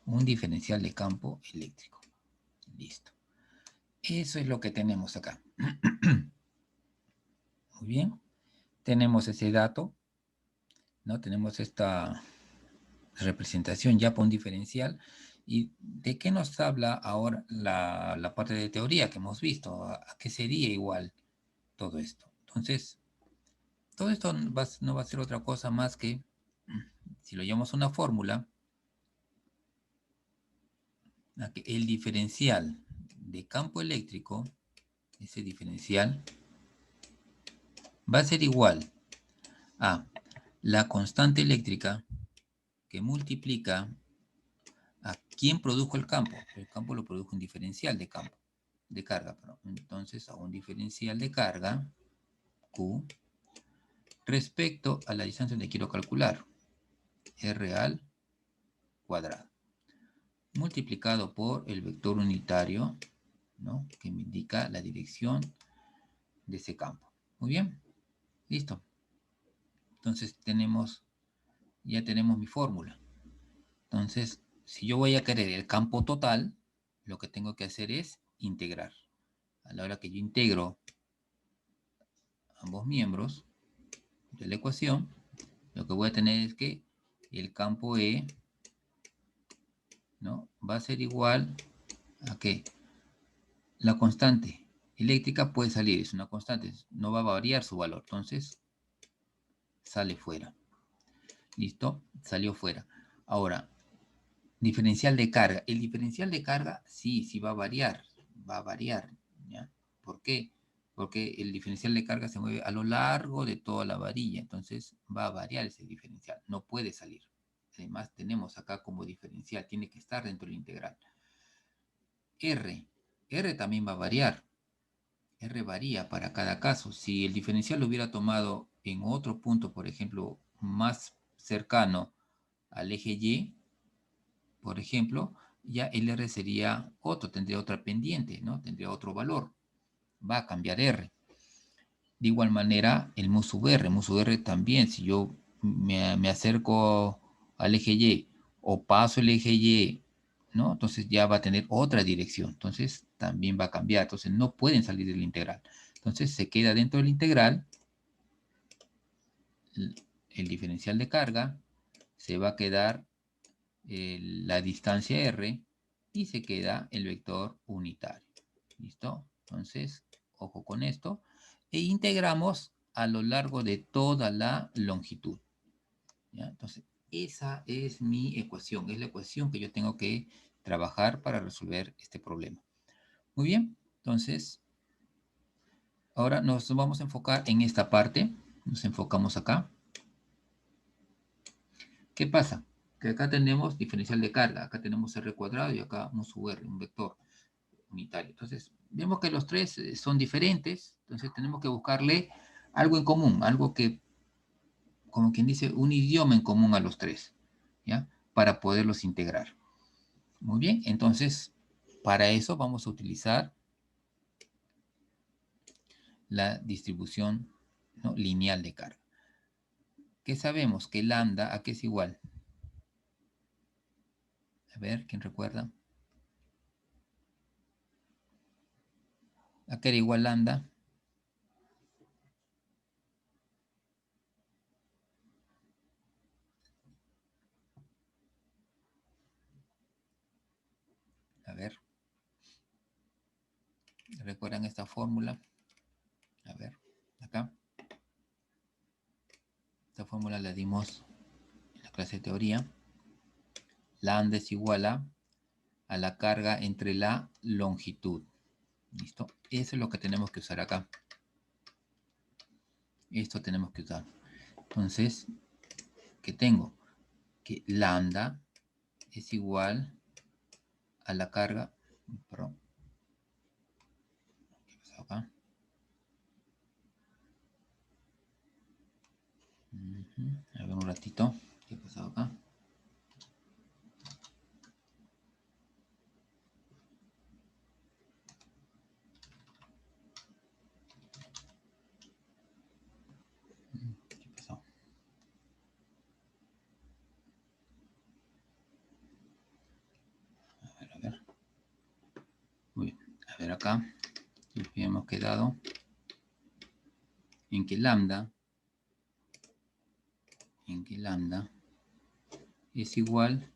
[SPEAKER 1] Un diferencial de campo eléctrico. Listo. Eso es lo que tenemos acá. Muy bien. Tenemos ese dato, ¿no? Tenemos esta representación ya por un diferencial. ¿Y de qué nos habla ahora la parte de teoría que hemos visto? ¿A qué sería igual todo esto? Entonces, todo esto no va a ser otra cosa más que, si lo llamamos una fórmula, el diferencial de campo eléctrico, ese diferencial, va a ser igual a la constante eléctrica que multiplica a quién produjo el campo. El campo lo produjo un diferencial de campo, de carga, perdón. Entonces, a un diferencial de carga, Q, respecto a la distancia donde quiero calcular, R al cuadrado, multiplicado por el vector unitario ¿no? Que me indica la dirección de ese campo. Muy bien, listo. Entonces ya tenemos mi fórmula. Entonces, si yo voy a querer el campo total, lo que tengo que hacer es integrar. A la hora que yo integro ambos miembros de la ecuación, lo que voy a tener es que el campo E, ¿no?, va a ser igual a que la constante eléctrica puede salir, es una constante, no va a variar su valor, entonces sale fuera. ¿Listo? Salió fuera. Ahora, diferencial de carga. El diferencial de carga sí va a variar, ¿ya? ¿Por qué? Porque el diferencial de carga se mueve a lo largo de toda la varilla, entonces va a variar ese diferencial, no puede salir. Además tenemos acá como diferencial, tiene que estar dentro del integral. R también va a variar. R varía para cada caso. Si el diferencial lo hubiera tomado en otro punto, por ejemplo, más cercano al eje Y, por ejemplo, ya el R sería otro, tendría otra pendiente, ¿no? Tendría otro valor. Va a cambiar R. De igual manera, el mu sub R también, si yo me acerco al eje Y o paso el eje Y, ¿no? Entonces ya va a tener otra dirección. Entonces también va a cambiar. Entonces no pueden salir del integral. Entonces se queda dentro del integral el diferencial de carga, se va a quedar la distancia R y se queda el vector unitario. ¿Listo? Entonces, ojo con esto. E integramos a lo largo de toda la longitud. ¿Ya? Entonces, esa es mi ecuación. Es la ecuación que yo tengo que trabajar para resolver este problema. Muy bien. Entonces, ahora nos vamos a enfocar en esta parte. Nos enfocamos acá. ¿Qué pasa? Que acá tenemos diferencial de carga. Acá tenemos R cuadrado y acá mu sub R, un vector unitario. Entonces, vemos que los tres son diferentes. Entonces, tenemos que buscarle algo en común. Algo que, como quien dice, un idioma en común a los tres. ¿Ya? Para poderlos integrar. Muy bien. Entonces, para eso vamos a utilizar la distribución, ¿no?, lineal de carga. ¿Qué sabemos? Que lambda, ¿a qué es igual? A ver, ¿quién recuerda? ¿A qué era igual lambda? A ver. ¿Recuerdan esta fórmula? A ver, acá. Esta fórmula la dimos en la clase de teoría. Lambda es igual a la carga entre la longitud. ¿Listo? Eso es lo que tenemos que usar acá. Esto tenemos que usar. Entonces, ¿qué tengo? Que lambda es igual a la carga. Perdón. ¿Qué pasó acá? A ver un ratito. ¿Qué ha pasado acá? ¿Qué pasó? A ver. Muy bien. A ver acá. Hemos quedado en que lambda es igual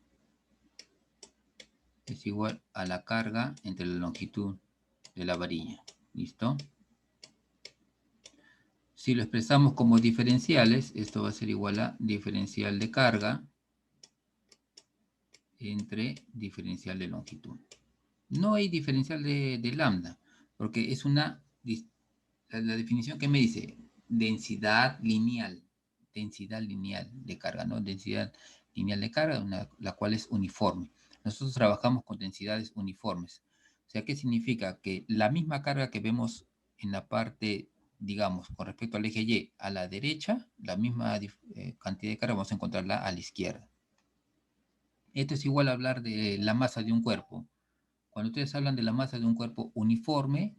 [SPEAKER 1] a la carga entre la longitud de la varilla. ¿Listo? Si lo expresamos como diferenciales, esto va a ser igual a diferencial de carga entre diferencial de longitud. No hay diferencial de lambda, porque es la definición que me dice densidad lineal de carga, ¿no? Densidad lineal de carga, la cual es uniforme. Nosotros trabajamos con densidades uniformes. O sea, ¿qué significa? Que la misma carga que vemos en la parte, digamos, con respecto al eje Y a la derecha, la misma cantidad de carga vamos a encontrarla a la izquierda. Esto es igual a hablar de la masa de un cuerpo. Cuando ustedes hablan de la masa de un cuerpo uniforme,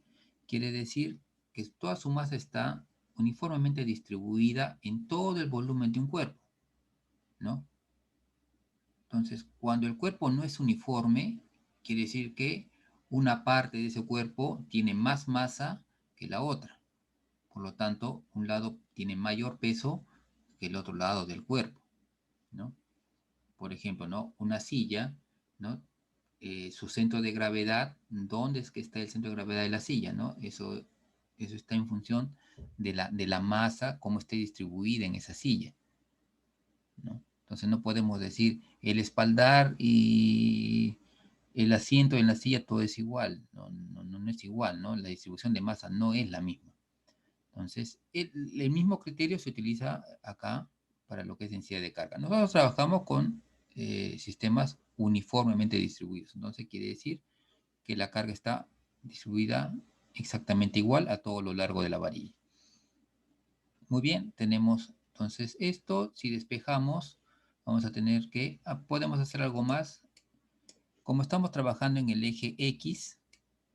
[SPEAKER 1] quiere decir que toda su masa está uniformemente distribuida en todo el volumen de un cuerpo, ¿no? Entonces, cuando el cuerpo no es uniforme, quiere decir que una parte de ese cuerpo tiene más masa que la otra. Por lo tanto, un lado tiene mayor peso que el otro lado del cuerpo, ¿no? Por ejemplo, ¿no? Una silla, ¿no? Su centro de gravedad, ¿dónde es que está el centro de gravedad de la silla, ¿no? Eso está en función de la masa, cómo esté distribuida en esa silla, ¿no? Entonces no podemos decir el espaldar y el asiento en la silla todo es igual, no es igual, ¿no? La distribución de masa no es la misma. Entonces, el mismo criterio se utiliza acá para lo que es densidad de carga. Nosotros trabajamos con sistemas uniformemente distribuidos. Entonces, quiere decir que la carga está distribuida exactamente igual a todo lo largo de la varilla. Muy bien, tenemos entonces esto. Si despejamos, vamos a tener que, podemos hacer algo más. Como estamos trabajando en el eje X,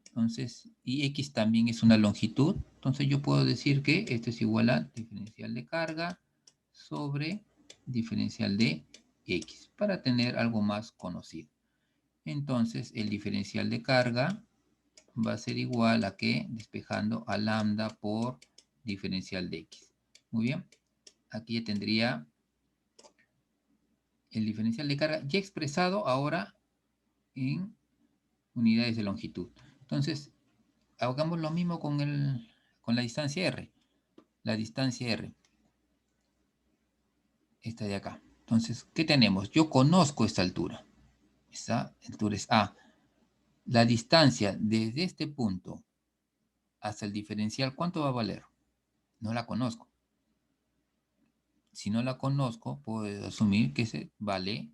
[SPEAKER 1] entonces, y X también es una longitud, entonces yo puedo decir que esto es igual a diferencial de carga sobre diferencial de X, para tener algo más conocido. Entonces, el diferencial de carga va a ser igual a que, despejando, a lambda por diferencial de X. Muy bien, aquí ya tendría el diferencial de carga ya expresado ahora en unidades de longitud. Entonces, hagamos lo mismo con la distancia R. La distancia R. Esta de acá. Entonces, ¿qué tenemos? Yo conozco esta altura. Esta altura es A. La distancia desde este punto hasta el diferencial, ¿cuánto va a valer? No la conozco. Si no la conozco, puedo asumir que se vale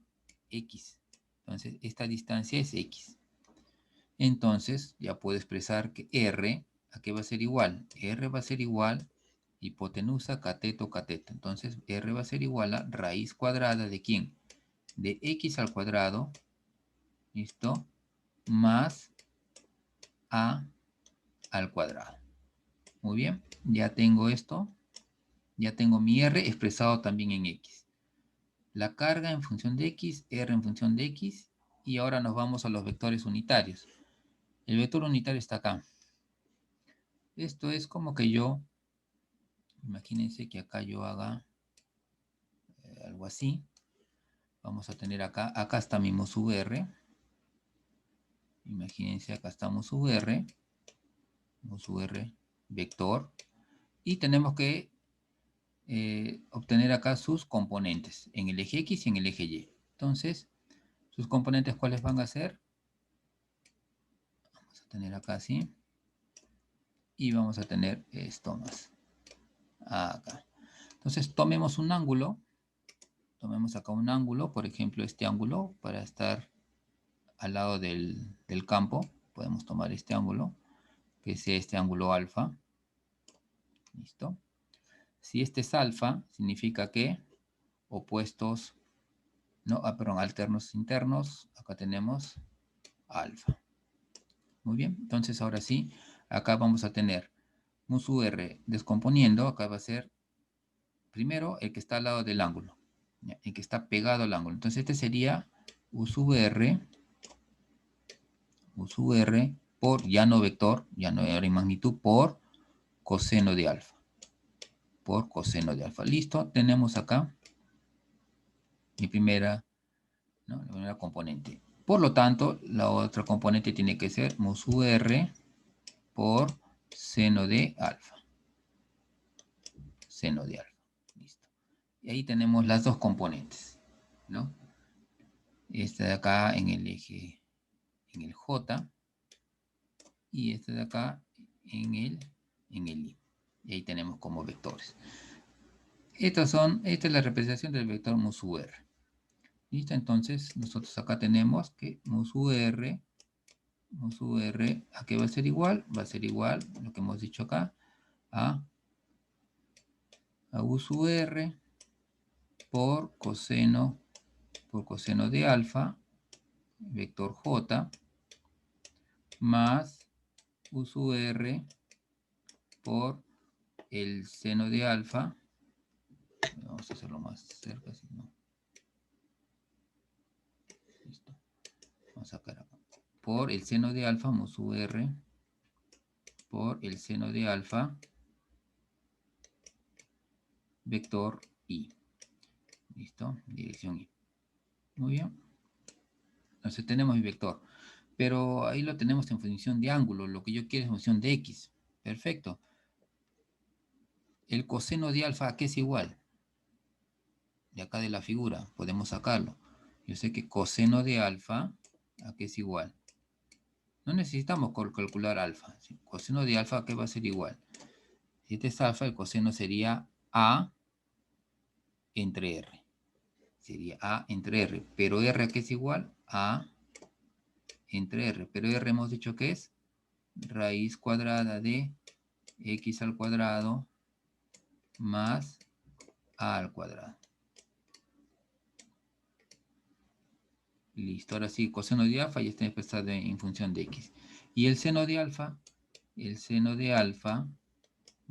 [SPEAKER 1] X. Entonces, esta distancia es X. Entonces, ya puedo expresar que R, ¿a qué va a ser igual? R va a ser igual hipotenusa cateto cateto. Entonces, R va a ser igual a raíz cuadrada de ¿quién? De X al cuadrado, ¿listo? Más A al cuadrado. Muy bien, ya tengo esto. Ya tengo mi R expresado también en X. La carga en función de X, R en función de X. Y ahora nos vamos a los vectores unitarios. El vector unitario está acá. Esto es como que yo, imagínense que acá yo haga algo así. Vamos a tener acá está mi mus VR. Imagínense, acá está mus VR vector. Y tenemos que obtener acá sus componentes en el eje X y en el eje Y. Entonces, sus componentes, ¿cuáles van a ser? Vamos a tener acá así. Y vamos a tener esto más. Acá. Entonces, tomemos un ángulo. Tomemos acá un ángulo, por ejemplo, este ángulo, para estar al lado del campo. Podemos tomar este ángulo, que sea este ángulo alfa. ¿Listo? Si este es alfa, significa que opuestos, no, perdón, alternos internos, acá tenemos alfa. Muy bien, entonces ahora sí, acá vamos a tener mus R descomponiendo, acá va a ser primero el que está al lado del ángulo, ¿ya? El que está pegado al ángulo. Entonces este sería U sub R por, ya no vector, ya no era en magnitud, por coseno de alfa. Por coseno de alfa. Listo, tenemos acá mi primera, ¿no? La primera componente. Por lo tanto, la otra componente tiene que ser mus R por seno de alfa. Seno de alfa. Listo. Y ahí tenemos las dos componentes, ¿no? Esta de acá en el eje, en el J, y esta de acá en el Y. Y ahí tenemos como vectores. Esta es la representación del vector mus R. ¿Listo? Entonces, nosotros acá tenemos que mus R, ¿a qué va a ser igual? Va a ser igual, lo que hemos dicho acá, a U sub R por coseno de alfa, vector J, más U sub R por el seno de alfa. Vamos a hacerlo más cerca, si no. Listo. Vamos a sacar acá. Por el seno de alfa, mu sub R, por el seno de alfa, vector I. Listo, dirección I. Muy bien. Entonces tenemos mi vector. Pero ahí lo tenemos en función de ángulo. Lo que yo quiero es función de X. Perfecto. El coseno de alfa, ¿a qué es igual? De acá de la figura, podemos sacarlo. Yo sé que coseno de alfa, ¿a qué es igual? No necesitamos calcular alfa. ¿Sí? Coseno de alfa, ¿a qué va a ser igual? Si este es alfa, el coseno sería A entre R. Sería A entre R. Pero R, ¿a qué es igual? A entre R. Pero R hemos dicho que es raíz cuadrada de X al cuadrado más A al cuadrado. Listo, ahora sí, coseno de alfa ya está expresado en función de X. Y el seno de alfa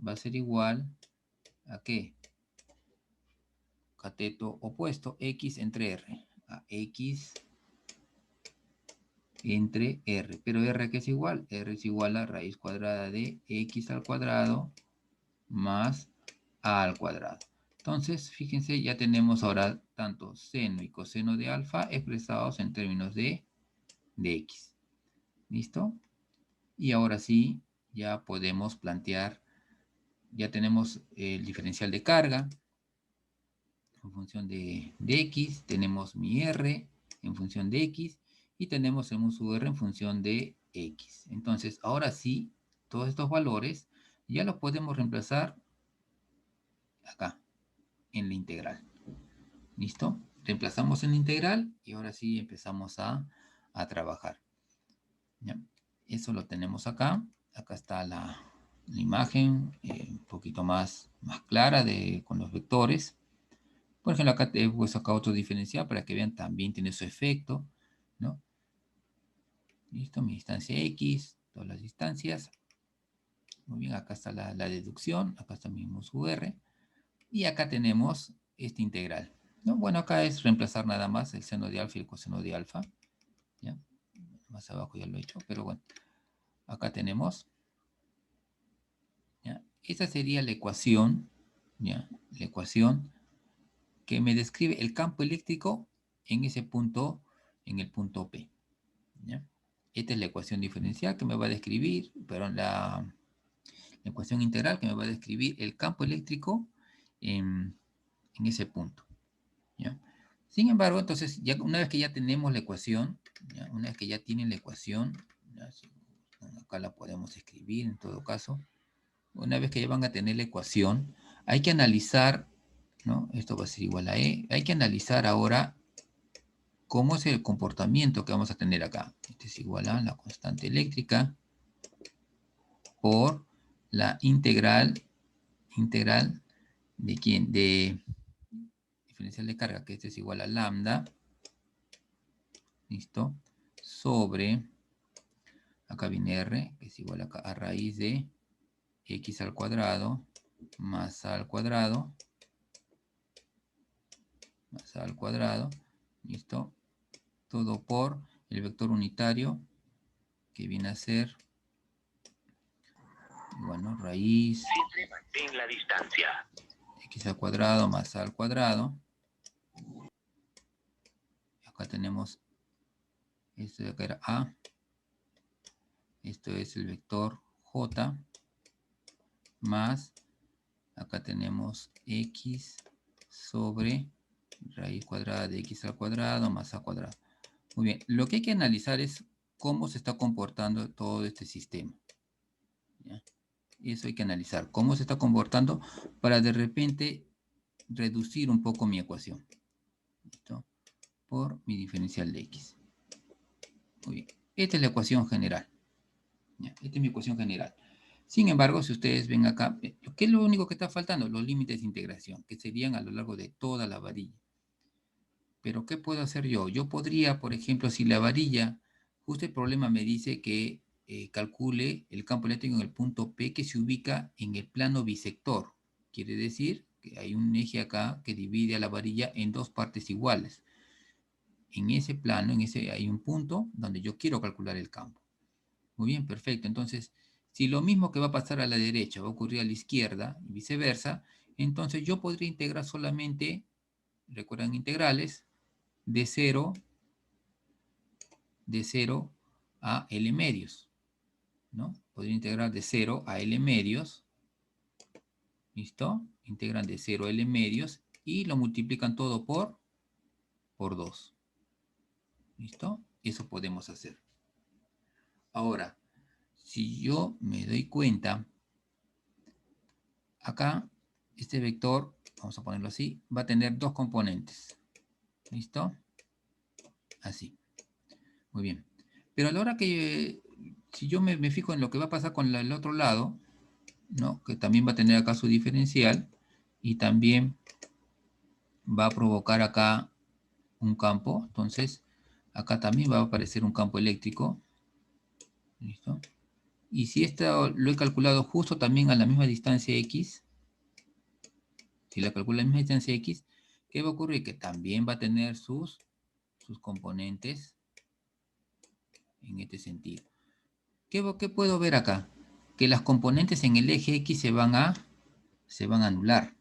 [SPEAKER 1] va a ser igual ¿a qué? Cateto opuesto, X entre R. A X entre R. Pero R, ¿qué es igual? R es igual a raíz cuadrada de X al cuadrado más A al cuadrado. Entonces, fíjense, ya tenemos ahora tanto seno y coseno de alfa expresados en términos de X. ¿Listo? Y ahora sí, ya podemos plantear, ya tenemos el diferencial de carga en función de X, tenemos mi R en función de X, y tenemos el mu sub R en función de X. Entonces, ahora sí, todos estos valores ya los podemos reemplazar acá, en la integral. ¿Listo? Reemplazamos en la integral y ahora sí empezamos a trabajar. ¿Ya? Eso lo tenemos acá. Acá está la imagen un poquito más clara con los vectores. Por ejemplo, acá he puesto acá otro diferencial para que vean también tiene su efecto, ¿no? Listo, mi distancia X, todas las distancias. Muy bien, acá está la deducción, acá está mi mu sub R. Y acá tenemos esta integral, ¿no? Bueno, acá es reemplazar nada más el seno de alfa y el coseno de alfa. ¿Ya? Más abajo ya lo he hecho, pero bueno. Acá tenemos. ¿Ya? Esa sería la ecuación, ¿ya? La ecuación que me describe el campo eléctrico en ese punto, en el punto P. ¿Ya? Esta es la ecuación diferencial que me va a describir, perdón, la ecuación integral que me va a describir el campo eléctrico en ese punto. ¿Ya? Sin embargo, entonces, ya una vez que ya tenemos la ecuación, ¿ya? Una vez que ya tienen la ecuación, ¿ya? Acá la podemos escribir en todo caso. Una vez que ya van a tener la ecuación, hay que analizar, ¿no? Esto va a ser igual a E. Hay que analizar ahora cómo es el comportamiento que vamos a tener acá. Este es igual a la constante eléctrica por la integral de quién? De diferencial de carga, que este es igual a lambda, ¿listo? Sobre, acá viene R, que es igual a raíz de X al cuadrado más A al cuadrado, más A al cuadrado, ¿listo? Todo por el vector unitario, que viene a ser, bueno, raíz
[SPEAKER 4] en la distancia.
[SPEAKER 1] X al cuadrado más A al cuadrado. Acá tenemos, esto de acá era A, esto es el vector J, más, acá tenemos X sobre raíz cuadrada de X al cuadrado más A cuadrado. Muy bien, lo que hay que analizar es cómo se está comportando todo este sistema. ¿Ya? Eso hay que analizar, cómo se está comportando para de repente reducir un poco mi ecuación. ¿Listo? Por mi diferencial de X. Muy bien, esta es la ecuación general. ¿Ya? Esta es mi ecuación general. Sin embargo, si ustedes ven acá, ¿qué es lo único que está faltando? Los límites de integración, que serían a lo largo de toda la varilla. Pero, ¿qué puedo hacer yo? Yo podría, por ejemplo, si la varilla, justo el problema me dice que calcule el campo eléctrico en el punto P que se ubica en el plano bisector. Quiere decir que hay un eje acá que divide a la varilla en dos partes iguales. En ese plano, hay un punto donde yo quiero calcular el campo. Muy bien, perfecto. Entonces, si lo mismo que va a pasar a la derecha va a ocurrir a la izquierda y viceversa, entonces yo podría integrar solamente, recuerdan integrales, de 0 a L medios, ¿no? Podría integrar de 0 a L medios, ¿listo? Integran de 0 a L medios y lo multiplican todo por 2. ¿Listo? Eso podemos hacer. Ahora, si yo me doy cuenta, acá, este vector, vamos a ponerlo así, va a tener dos componentes. ¿Listo? Así. Muy bien. Pero a la hora que, si yo me fijo en lo que va a pasar con el otro lado, ¿no? Que también va a tener acá su diferencial y también va a provocar acá un campo. Entonces, acá también va a aparecer un campo eléctrico. ¿Listo? Y si esto lo he calculado justo también a la misma distancia X, si la calculo a la misma distancia X, ¿qué va a ocurrir? Que también va a tener sus componentes en este sentido. ¿Qué puedo ver acá? Que las componentes en el eje X se van a anular.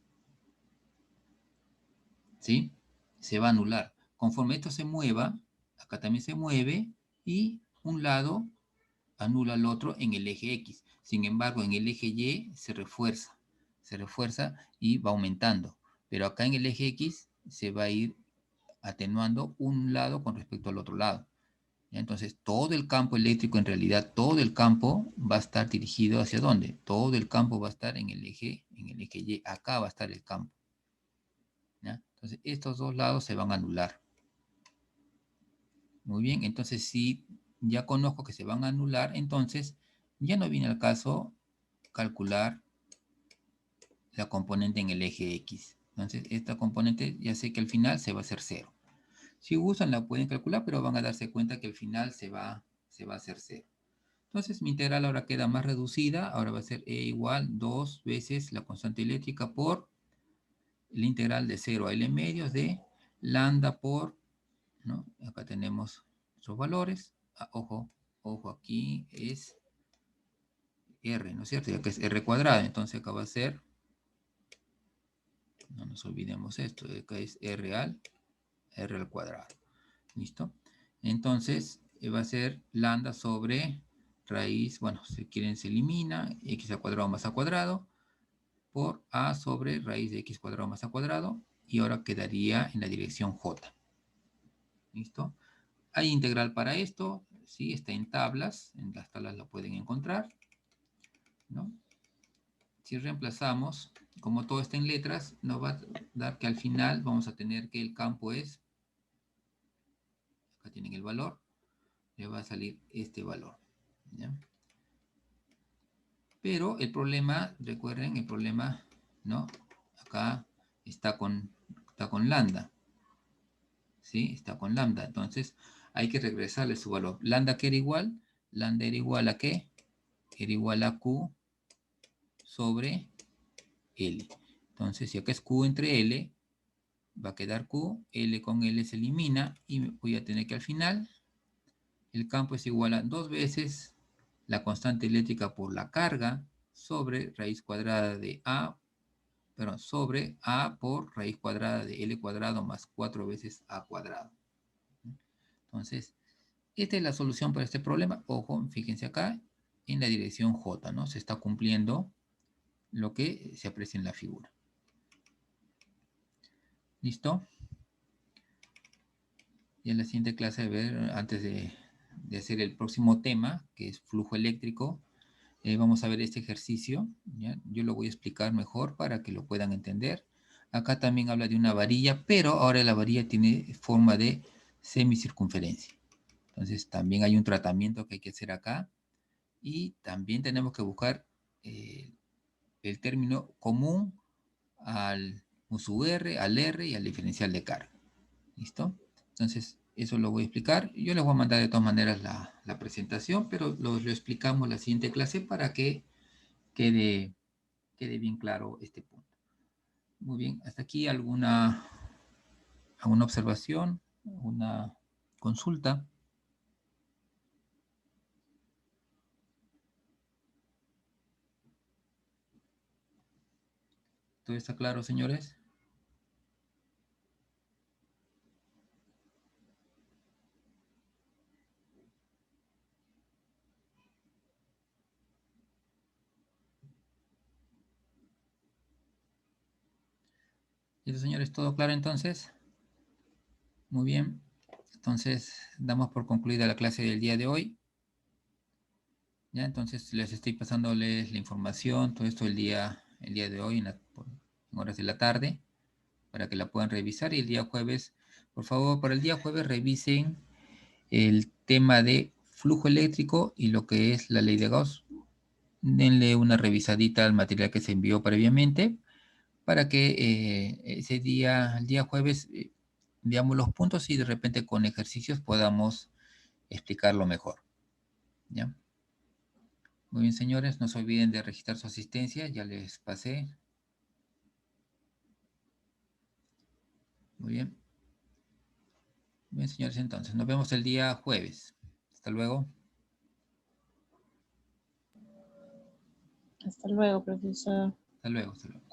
[SPEAKER 1] ¿Sí? Se va a anular. Conforme esto se mueva, acá también se mueve y un lado anula al otro en el eje X. Sin embargo, en el eje Y se refuerza y va aumentando. Pero acá en el eje X se va a ir atenuando un lado con respecto al otro lado. Entonces, todo el campo eléctrico, en realidad, todo el campo va a estar dirigido ¿hacia dónde? Todo el campo va a estar en el eje Y. Acá va a estar el campo. ¿Ya? Entonces, estos dos lados se van a anular. Muy bien, entonces si ya conozco que se van a anular, entonces ya no viene al caso calcular la componente en el eje X. Entonces, esta componente ya sé que al final se va a hacer 0. Si gustan la pueden calcular, pero van a darse cuenta que al final se va a hacer 0. Entonces, mi integral ahora queda más reducida. Ahora va a ser E igual 2 veces la constante eléctrica por la integral de 0 a L medios de lambda por, ¿no? Acá tenemos nuestros valores. Ojo, aquí es R, ¿no es cierto? Ya que es R cuadrado, entonces acá va a ser, no nos olvidemos esto, acá es R al cuadrado. ¿Listo? Entonces va a ser lambda sobre raíz, bueno, si quieren se elimina, x al cuadrado más a cuadrado, por a sobre raíz de x cuadrado más a cuadrado, y ahora quedaría en la dirección j. ¿Listo? Hay integral para esto, ¿sí? Está en tablas, en las tablas la pueden encontrar, ¿no? Si reemplazamos, como todo está en letras, nos va a dar que al final vamos a tener que el campo es, acá tienen el valor, le va a salir este valor, ¿ya? Pero el problema, recuerden, el problema, ¿no? Acá está con lambda, ¿sí? Está con lambda, entonces hay que regresarle su valor. ¿Lambda qué era igual? Lambda era igual a ¿qué? Era igual a Q sobre L. Entonces, si acá es Q entre L, va a quedar Q, L con L se elimina y voy a tener que al final el campo es igual a 2 veces la constante eléctrica por la carga sobre raíz cuadrada de A, sobre A por raíz cuadrada de L cuadrado más 4 veces A cuadrado. Entonces, esta es la solución para este problema. Ojo, fíjense acá en la dirección J, ¿no? Se está cumpliendo lo que se aprecia en la figura. ¿Listo? Y en la siguiente clase, antes de hacer el próximo tema, que es flujo eléctrico, vamos a ver este ejercicio, ¿ya? Yo lo voy a explicar mejor para que lo puedan entender. Acá también habla de una varilla, pero ahora la varilla tiene forma de semicircunferencia. Entonces también hay un tratamiento que hay que hacer acá. Y también tenemos que buscar el término común al uso R, al R y al diferencial de carga. ¿Listo? Entonces, Eso lo voy a explicar. Yo les voy a mandar de todas maneras la presentación, pero lo explicamos en la siguiente clase para que quede bien claro este punto. Muy bien, hasta aquí alguna observación, una consulta. ¿Todo está claro, señores? ¿Listo, señores? ¿Todo claro entonces? Muy bien. Entonces, damos por concluida la clase del día de hoy. Ya, entonces les estoy pasándoles la información, todo esto el día de hoy en horas de la tarde, para que la puedan revisar. Y el día jueves, por favor, para el día jueves revisen el tema de flujo eléctrico y lo que es la ley de Gauss. Denle una revisadita al material que se envió previamente para que ese día, el día jueves, veamos los puntos y de repente con ejercicios podamos explicarlo mejor. ¿Ya? Muy bien, señores, no se olviden de registrar su asistencia, ya les pasé. Muy bien. Bien, señores, entonces, nos vemos el día jueves. Hasta luego.
[SPEAKER 3] Hasta luego, profesor.
[SPEAKER 1] Hasta luego, hasta luego.